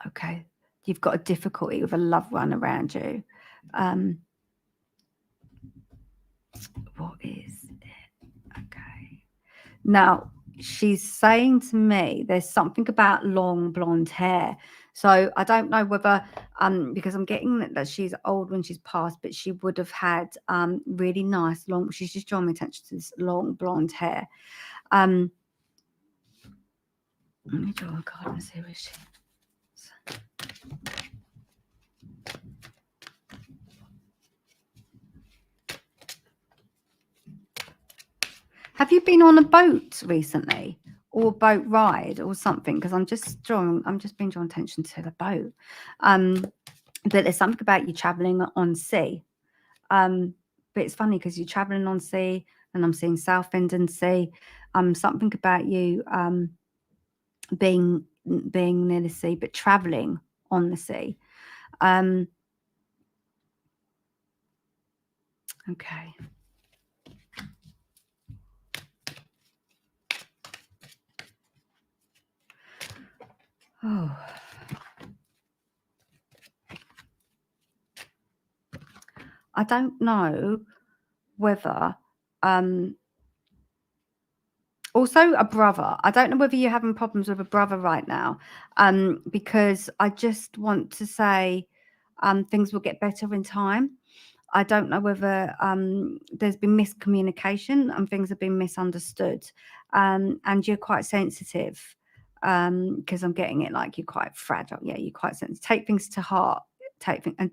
Okay, you've got a difficulty with a loved one around you. What is it? Okay. Now, she's saying to me there's something about long blonde hair. So I don't know whether, because I'm getting that she's old when she's passed, but she would have had really nice long, she's just drawing my attention to this long blonde hair. Let me draw a card and see where she is. Have you been on a boat recently, or a boat ride or something? Because I'm just being drawn attention to the boat. But there's something about you traveling on sea. But it's funny because you're traveling on sea, and I'm seeing Southend and sea. Something about you being near the sea, but traveling on the sea. Okay. Oh. I don't know whether also a brother. I don't know whether you're having problems with a brother right now, because I just want to say things will get better in time. I don't know whether there's been miscommunication and things have been misunderstood, and you're quite sensitive, because I'm getting it like you're quite fragile. Yeah, you're quite sensitive. Take things to heart. Take things, and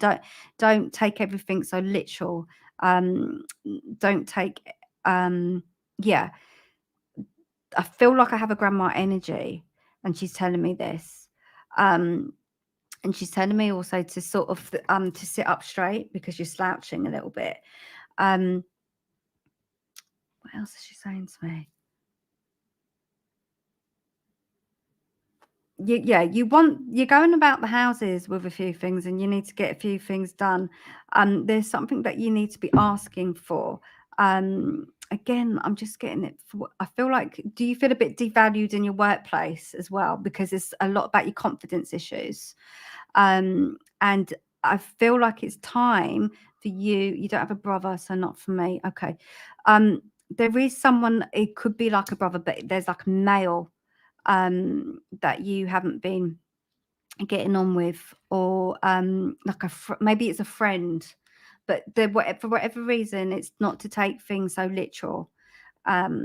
don't take everything so literal. Don't take yeah. I feel like I have a grandma energy, and she's telling me this. And she's telling me also to sort of to sit up straight because you're slouching a little bit. What else is she saying to me? You're going about the houses with a few things, and you need to get a few things done. There's something that you need to be asking for. Again, I'm just getting it. I feel like, do you feel a bit devalued in your workplace as well? Because it's a lot about your confidence issues. And I feel like it's time for you. You don't have a brother, so not for me. Okay. There is someone, it could be like a brother, but there's like a male that you haven't been getting on with, or like maybe it's a friend, but for whatever reason, it's not to take things so literal.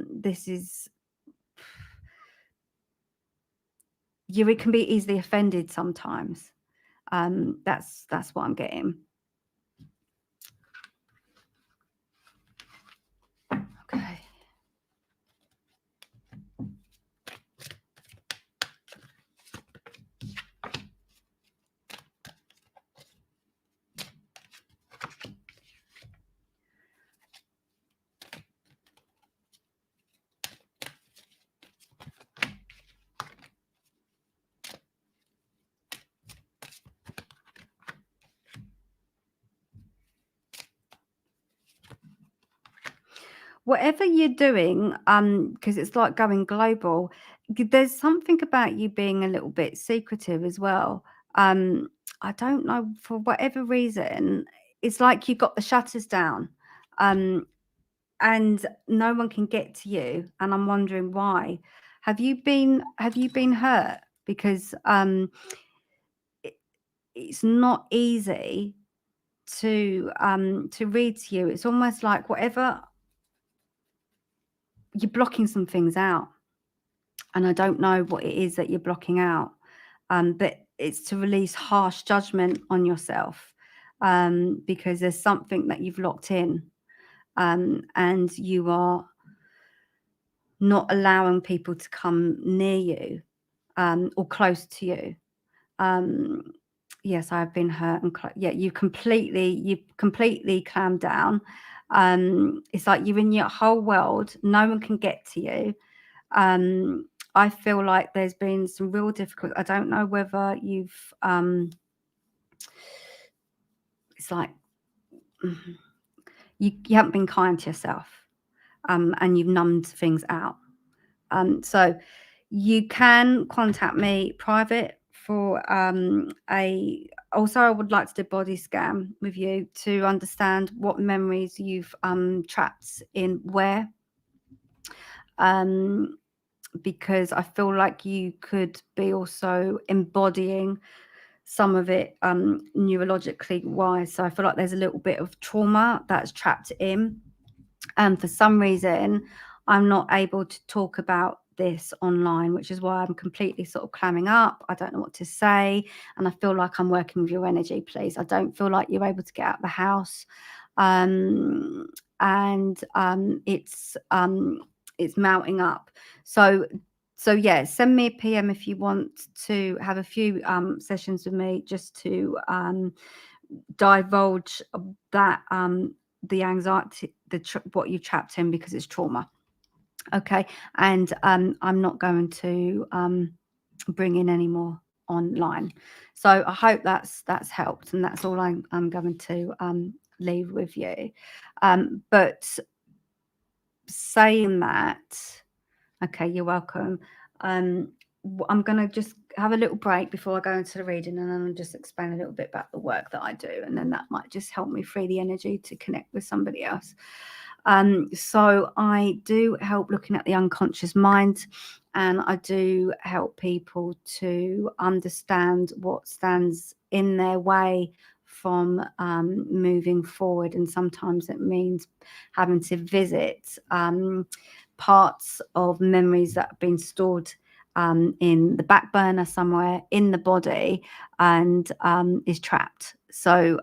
This is, you can be easily offended sometimes. That's what I'm getting. Okay. Whatever you're doing, because it's like going global, there's something about you being a little bit secretive as well. I don't know, for whatever reason, it's like you got the shutters down, and no one can get to you, and I'm wondering why. Have you been hurt? Because it's not easy to read to you. It's almost like whatever, you're blocking some things out, and I don't know what it is that you're blocking out, but it's to release harsh judgment on yourself, because there's something that you've locked in, and you are not allowing people to come near you, or close to you. Yes, I've been hurt, and you've completely calmed down. It's like you're in your whole world, no one can get to you. I feel like there's been some real difficulty. I don't know whether you've it's like you haven't been kind to yourself, and you've numbed things out. So you can contact me private for also I would like to do body scan with you to understand what memories you've trapped in where, because I feel like you could be also embodying some of it neurologically wise. So I feel like there's a little bit of trauma that's trapped in, and for some reason I'm not able to talk about this online, which is why I'm completely sort of clamming up. I don't know what to say, and I feel like I'm working with your energy, please. I don't feel like you're able to get out of the house, and it's mounting up. So yeah, send me a PM if you want to have a few sessions with me, just to divulge that the anxiety, what you trapped in, because it's trauma. Okay, and I'm not going to bring in any more online. So I hope that's helped, and that's all I'm going to leave with you. But saying that, okay, you're welcome. I'm going to just have a little break before I go into the reading, and then I'll just explain a little bit about the work that I do, and then that might just help me free the energy to connect with somebody else. So I do help looking at the unconscious mind, and I do help people to understand what stands in their way from moving forward. And sometimes it means having to visit parts of memories that have been stored in the back burner somewhere in the body, and is trapped. So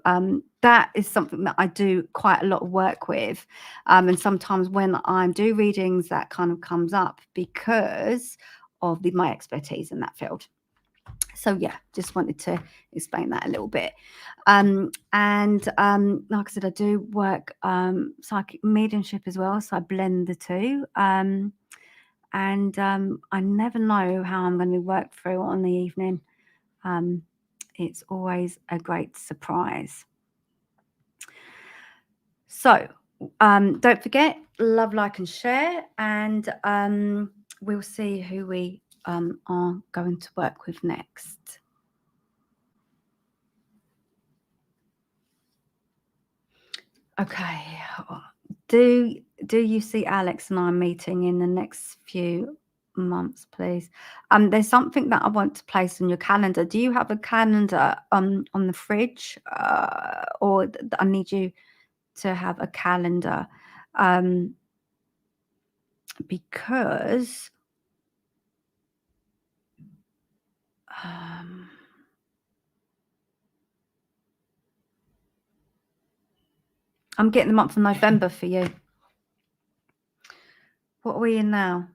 that is something that I do quite a lot of work with, and sometimes when I do readings, that kind of comes up because of my expertise in that field. So yeah, just wanted to explain that a little bit. And like I said, I do work psychic mediumship as well, so I blend the two. And I never know how I'm going to work through on the evening. It's always a great surprise. So don't forget, love, like, and share, and we'll see who we are going to work with next. Okay. Do you see Alex and I meeting in the next few months, please? There's something that I want to place on your calendar. Do you have a calendar on the fridge, or I need you to have a calendar, because I'm getting the month of November for you. What are we in now?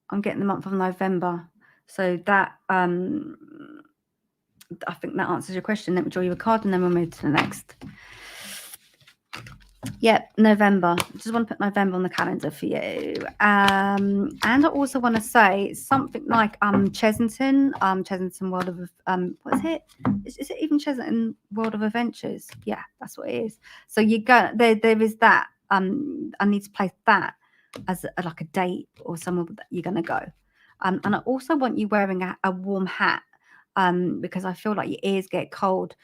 I'm getting the month of November. So that I think that answers your question. Let me draw you a card, and then we'll move to the next. Yep, November. Just want to put November on the calendar for you. And I also want to say something like Chesington World of what is it? Is it even Chesington World of Adventures? Yeah, that's what it is. So you go there. There is that. I need to place that as like a date or somewhere that you're going to go. And I also want you wearing a warm hat, because I feel like your ears get cold.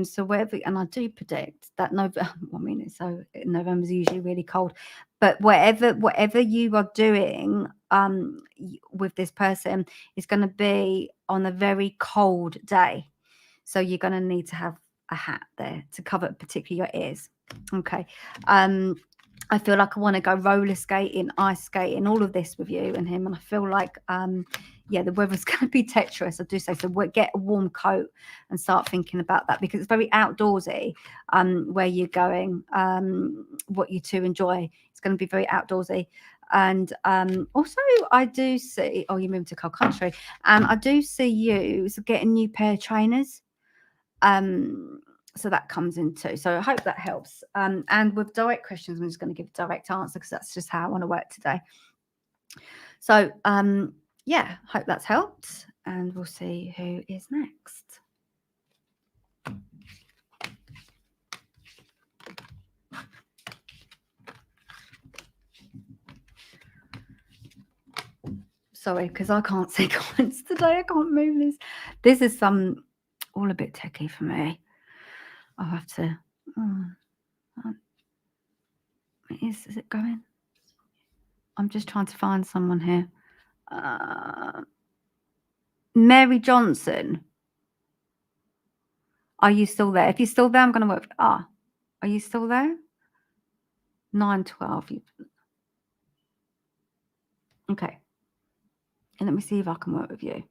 So wherever, and I do predict that November's usually really cold, but whatever you are doing with this person is going to be on a very cold day. So you're going to need to have a hat there to cover particularly your ears. Okay. I feel like I want to go roller skating, ice skating, all of this with you and him. And I feel like, the weather's going to be treacherous. I do say so. Get a warm coat and start thinking about that, because it's very outdoorsy where you're going, what you two enjoy. It's going to be very outdoorsy. And also, I do see, you're moving to cold country, and I do see you getting a new pair of trainers. So that comes in too. So I hope that helps. And with direct questions, I'm just going to give a direct answer, because that's just how I want to work today. So hope that's helped, and we'll see who is next. Sorry, because I can't see comments today. I can't move this. This is all a bit techie for me. I'll have to. Is it going? I'm just trying to find someone here. Mary Johnson. Are you still there? If you're still there, I'm going to work. Are you still there? 9:12. Okay. And let me see if I can work with you.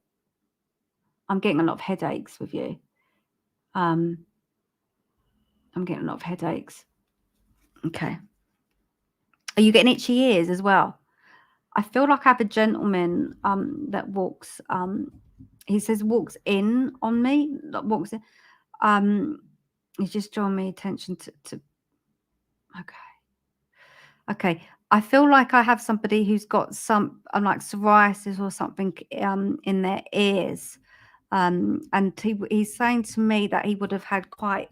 I'm getting a lot of headaches with you. I'm getting a lot of headaches. Okay. Are you getting itchy ears as well? I feel like I have a gentleman that walks. He says walks in on me. Walks in. He's just drawing me attention to. Okay. I feel like I have somebody who's got some like psoriasis or something in their ears. And he's saying to me that he would have had quite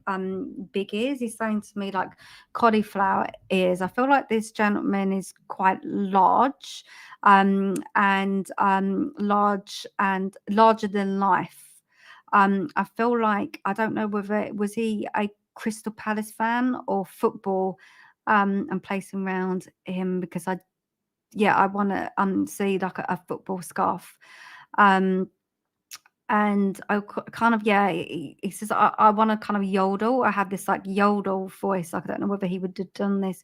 big ears. He's saying to me like cauliflower ears. I feel like this gentleman is quite large, and large and larger than life. I feel like, I don't know whether was he a Crystal Palace fan or football, and placing around him, because I want to see like a football scarf. And I kind of, he says, I want to kind of yodel. I have this like yodel voice. I don't know whether he would have done this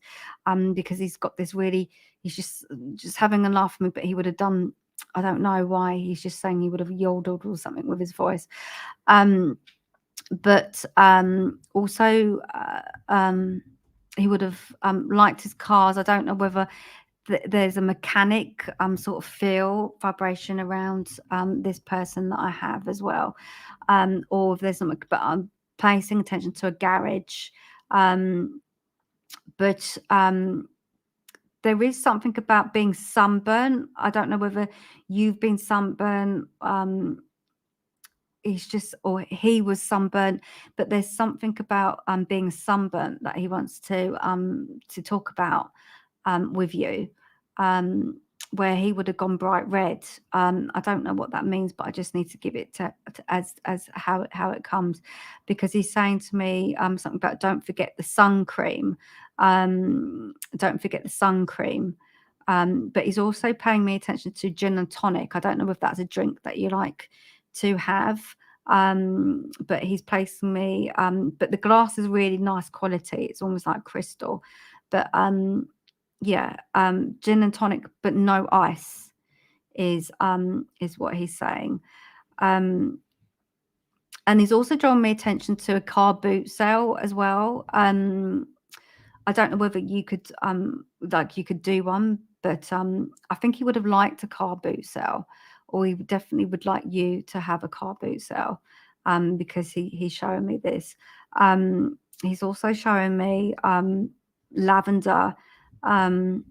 because he's got this really, he's just having a laugh at me, but he would have done, I don't know why, he's just saying he would have yodeled or something with his voice. But also he would have liked his cars. I don't know whether there's a mechanic sort of feel vibration around this person that I have as well, or if there's something, but I'm placing attention to a garage. But there is something about being sunburned. I don't know whether you've been sunburned. He was sunburnt, but there's something about being sunburnt that he wants to talk about with you, where he would have gone bright red. I don't know what that means, but I just need to give it to as how it comes, because he's saying to me something about don't forget the sun cream. Don't forget the sun cream. But he's also paying me attention to gin and tonic. I don't know if that's a drink that you like to have, but he's placing me, but the glass is really nice quality. It's almost like crystal, but gin and tonic, but no ice is what he's saying. And he's also drawn me attention to a car boot sale as well. I don't know whether you could you could do one, but I think he would have liked a car boot sale, or he definitely would like you to have a car boot sale, because he's showing me this. He's also showing me lavender, and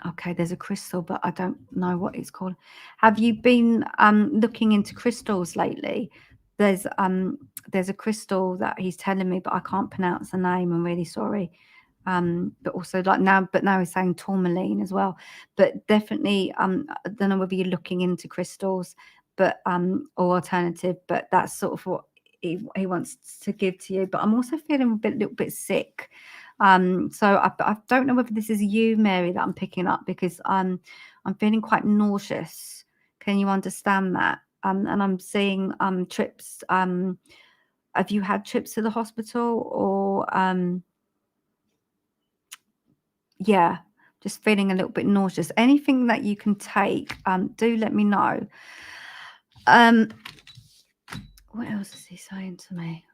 okay, there's a crystal, but I don't know what it's called. Have you been looking into crystals lately? There's a crystal that he's telling me, but I can't pronounce the name. I'm really sorry. But also now he's saying tourmaline as well. But definitely, I don't know whether you're looking into crystals, but or alternative. But that's sort of what he wants to give to you. But I'm also feeling a little bit sick. So I don't know whether this is you, Mary, that I'm picking up, because I'm feeling quite nauseous. Can you understand that? And I'm seeing trips. Have you had trips to the hospital, or just feeling a little bit nauseous? Anything that you can take, do let me know. What else is he saying to me?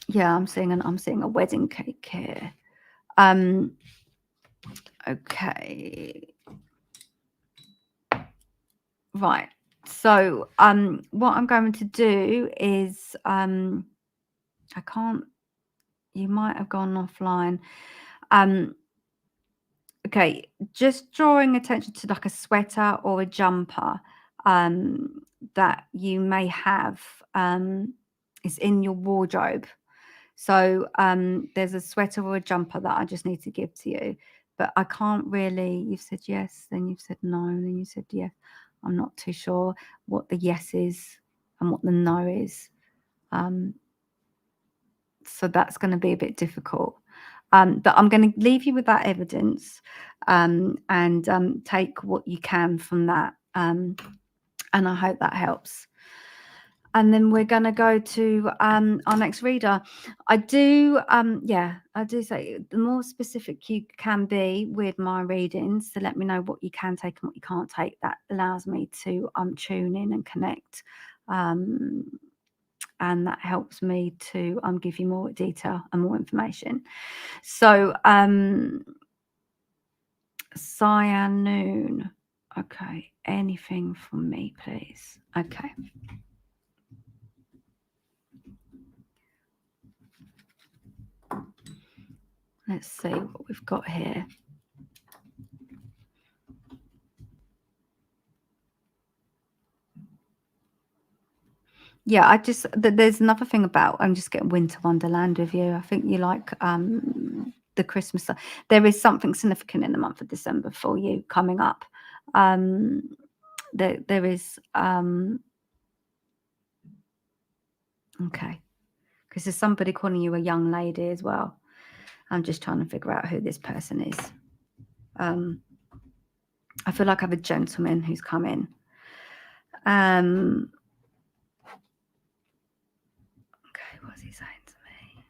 Yeah, I'm seeing a wedding cake here. Okay. Right. So what I'm going to do is I can't, you might have gone offline. Okay, just drawing attention to like a sweater or a jumper that you may have is in your wardrobe. So there's a sweater or a jumper that I just need to give to you. but I can't really. You've said yes, then you've said no, and then you said yes. I'm not too sure what the yes is and what the no is. So that's going to be a bit difficult. But I'm going to leave you with that evidence, and take what you can from that. And I hope that helps. And then we're going to go to our next reader. I do say the more specific you can be with my readings to let me know what you can take and what you can't take, that allows me to tune in and connect. And that helps me to give you more detail and more information. So, Cyan Noon. Okay, anything from me, please? Okay. Let's see what we've got here. Yeah, there's another thing about, I'm just getting Winter Wonderland with you. I think you like the Christmas. There is something significant in the month of December for you coming up. There is, okay, because there's somebody calling you a young lady as well. I'm just trying to figure out who this person is. I feel like I have a gentleman who's come in. Okay, what's he saying to me?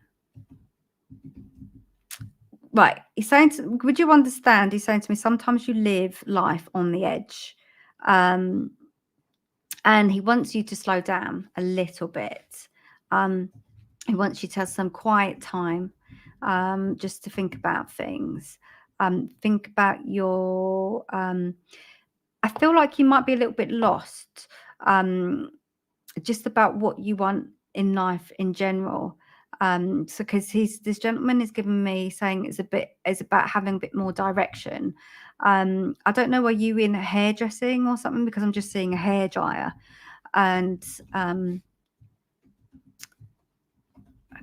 Right, he's saying would you understand? He's saying to me, sometimes you live life on the edge. And he wants you to slow down a little bit. He wants you to have some quiet time, just to think about things. Think about your, I feel like you might be a little bit lost, just about what you want in life in general. So because this gentleman is giving me saying it's about having a bit more direction. I don't know, are you in hairdressing or something? Because I'm just seeing a hairdryer. And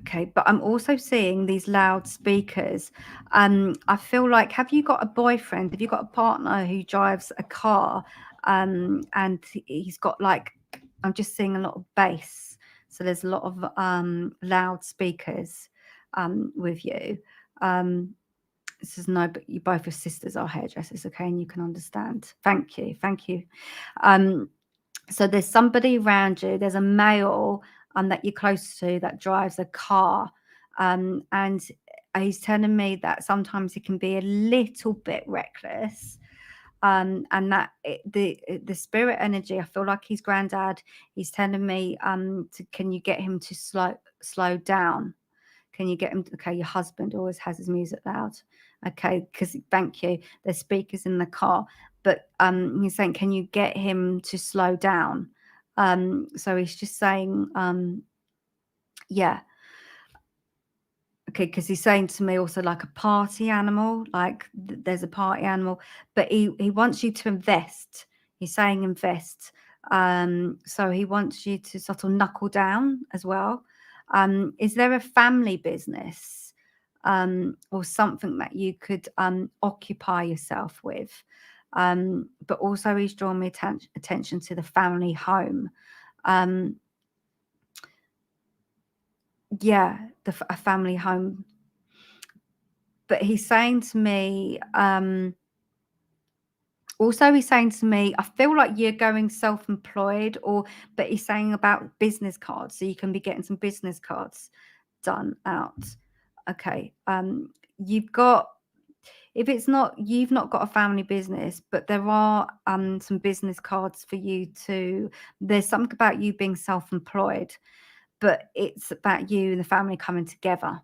okay, but I'm also seeing these loudspeakers. I feel like, have you got a boyfriend? Have you got a partner who drives a car? And he's got, like, I'm just seeing a lot of bass. So there's a lot of loudspeakers with you. This is no, but you both your sisters are hairdressers, okay, and you can understand. Thank you. So there's somebody around you. There's a male that you're close to that drives a car, and he's telling me that sometimes he can be a little bit reckless, and that the spirit energy. I feel like his granddad. He's telling me, can you get him to slow down? Can you get him? Okay, your husband always has his music loud. Okay, because thank you. There's speakers in the car, but he's saying, can you get him to slow down? So he's just saying, yeah. Okay, because he's saying to me also, like, a party animal, like there's a party animal, but he wants you to invest. He's saying invest. So he wants you to sort of knuckle down as well. Is there a family business or something that you could occupy yourself with? But also he's drawn me attention to the family home. Yeah, a family home. But he's saying to me, also he's saying to me, I feel like you're going self-employed, but he's saying about business cards. So you can be getting some business cards done out. Okay. You've not got a family business, but there are some business cards for you there's something about you being self-employed, but it's about you and the family coming together.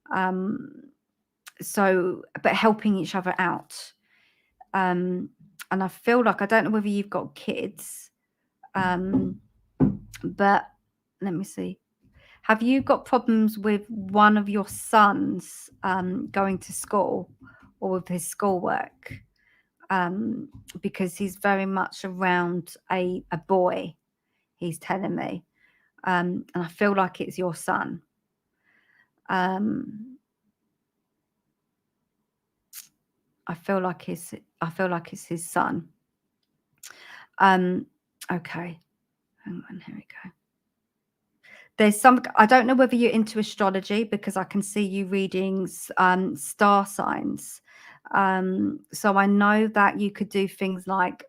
But helping each other out. And I feel like, I don't know whether you've got kids, but let me see. Have you got problems with one of your sons going to school or with his schoolwork? Because he's very much around a boy, he's telling me. And I feel like it's your son. I feel like it's his son. Okay. Hang on, here we go. There's some, I don't know whether you're into astrology, because I can see you reading star signs. So I know that you could do things like,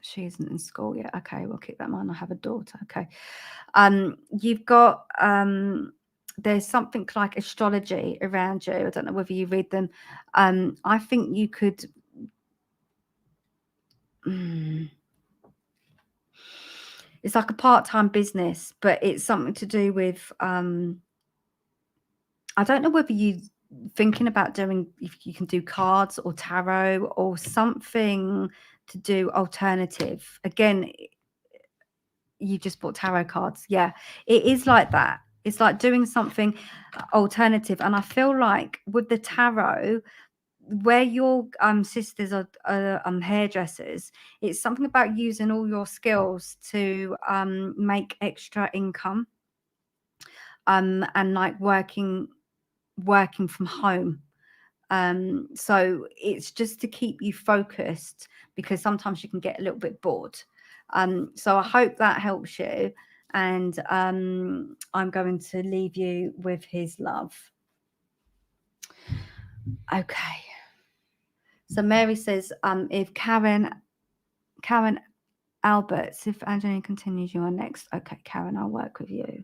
she isn't in school yet. Okay, we'll keep that in mind. I have a daughter. Okay. You've got, there's something like astrology around you. I don't know whether you read them. I think you could, it's like a part-time business, but it's something to do with, I don't know whether you thinking about doing, if you can do cards or tarot or something to do alternative. Again, you just bought tarot cards. Yeah, it is like that. It's like doing something alternative. And I feel like with the tarot, where your sisters are hairdressers, it's something about using all your skills to make extra income, and like working from home. So it's just to keep you focused, because sometimes you can get a little bit bored. So I hope that helps you, and I'm going to leave you with his love. Okay. So Mary says, if Karen Alberts, if Angelina continues, you are next. Okay, Karen, I'll work with you.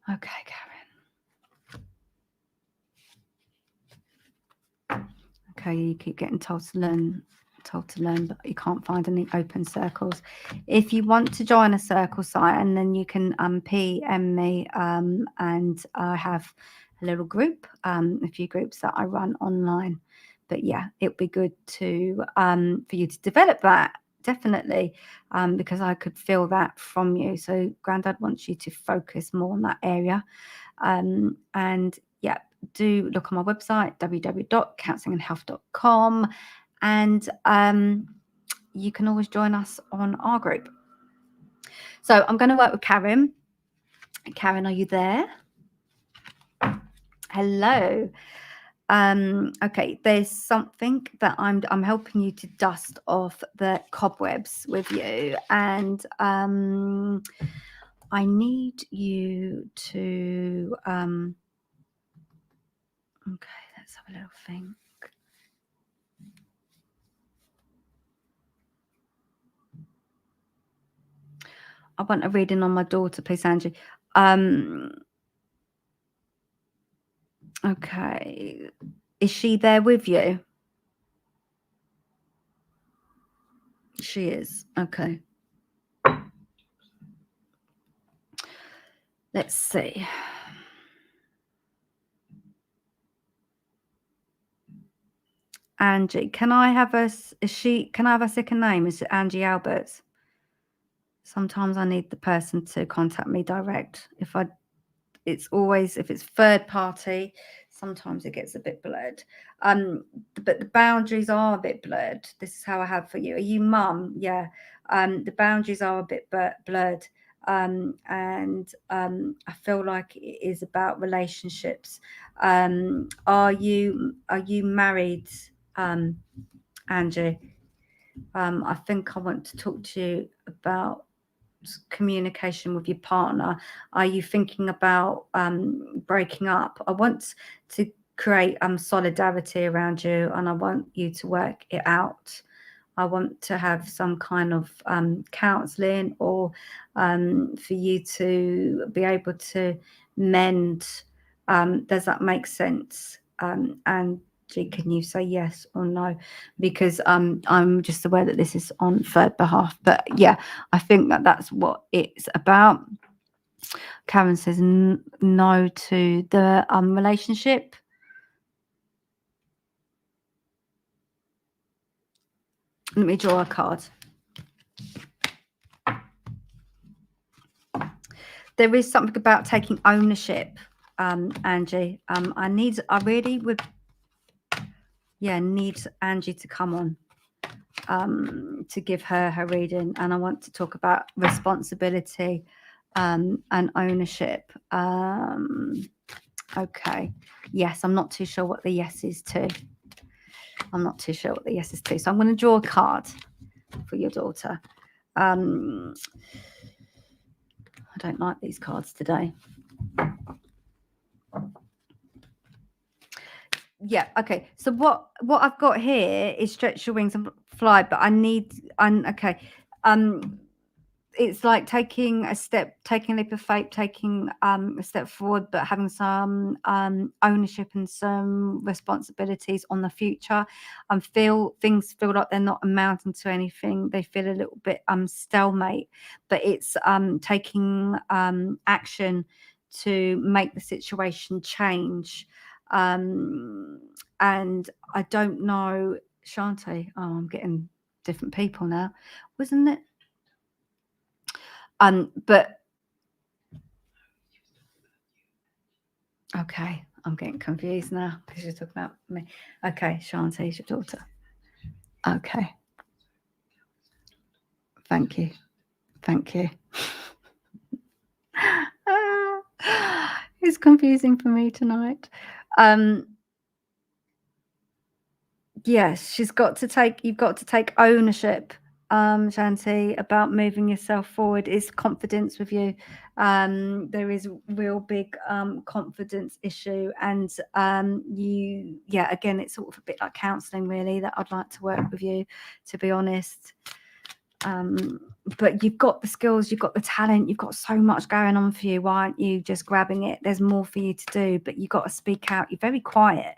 Okay, Karen. Okay, you keep getting told to learn, but you can't find any open circles. If you want to join a circle site, and then you can PM me, and I have a little group, a few groups that I run online. But yeah, it'd be good to for you to develop that, definitely, because I could feel that from you. So Grandad wants you to focus more on that area, and yeah, do look on my website, www.counselingandhealth.com, and you can always join us on our group. So I'm going to work with Karen. Karen, are you there? Hello. Okay, there's something that I'm helping you to dust off the cobwebs with you, and I need you to okay, let's have a little think. I want a reading on my daughter, please, Angie. Okay, is she there with you? She is. Okay. Let's see. Angie, can I have a second name? Is it Angie Alberts? Sometimes I need the person to contact me direct. It's always, if it's third party, sometimes it gets a bit blurred. But the boundaries are a bit blurred. This is how I have for you. Are you mum? Yeah. The boundaries are a bit blurred. And I feel like it is about relationships. Are you married, Angie? I think I want to talk to you about communication with your partner. Are you thinking about breaking up? I want to create solidarity around you, and I want you to work it out. I want to have some kind of counselling, or for you to be able to mend. Does that make sense? And can you say yes or no? Because I'm just aware that this is on third behalf. But yeah, I think that that's what it's about. Karen says no to the relationship. Let me draw a card. There is something about taking ownership, Angie. I really would, yeah, need Angie to come on to give her reading, and I want to talk about responsibility and ownership. Okay. Yes, I'm not too sure what the yes is to. I'm not too sure what the yes is to. So I'm going to draw a card for your daughter. I don't like these cards today. Yeah, okay. So what I've got here is stretch your wings and fly, but okay. It's like taking a leap of faith, taking a step forward, but having some ownership and some responsibilities on the future. Things feel like they're not amounting to anything. They feel a little bit stalemate, but it's taking action to make the situation change. And I don't know, Shantae. Oh, I'm getting different people now, wasn't it? But okay, I'm getting confused now because you're talking about me. Okay, Shantae's your daughter. Okay. Thank you. It's confusing for me tonight. Yes, you've got to take ownership, Shanti, about moving yourself forward. Is confidence with you. There is a real big confidence issue, and again, it's sort of a bit like counselling, really, that I'd like to work with you, to be honest. But you've got the skills, you've got the talent, you've got so much going on for you. Why aren't you just grabbing it? There's more for you to do, but you've got to speak out. You're very quiet.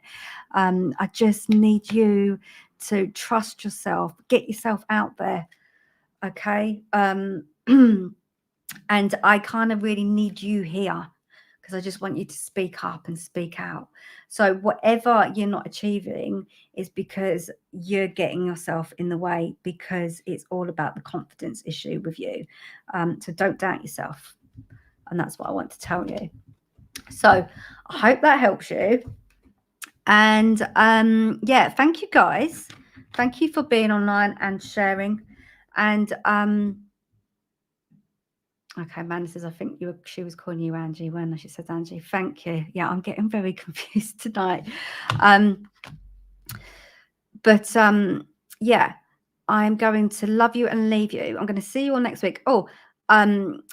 I just need you to trust yourself, get yourself out there. Okay. And I kind of really need you here, because I just want you to speak up and speak out. So whatever you're not achieving is because you're getting yourself in the way, because it's all about the confidence issue with you. So don't doubt yourself. And that's what I want to tell you. So I hope that helps you. And thank you guys. Thank you for being online and sharing. And okay, Amanda says, I think she was calling you Angie when she said Angie. Thank you. Yeah, I'm getting very confused tonight. But I'm going to love you and leave you. I'm going to see you all next week. Oh, and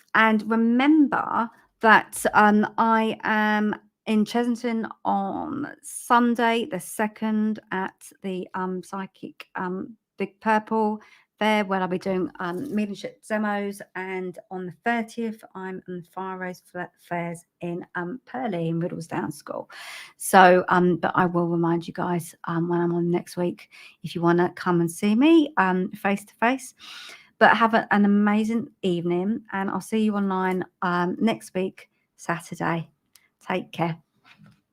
remember that I am in Chesington on Sunday, the 2nd, at the Psychic Big Purple there, where I'll be doing mediumship demos, and on the 30th I'm in Fire Rose Fairs in Purley in Riddlesdown School. So but I will remind you guys when I'm on next week, if you want to come and see me face to face. But have an amazing evening, and I'll see you online next week, Saturday. Take care.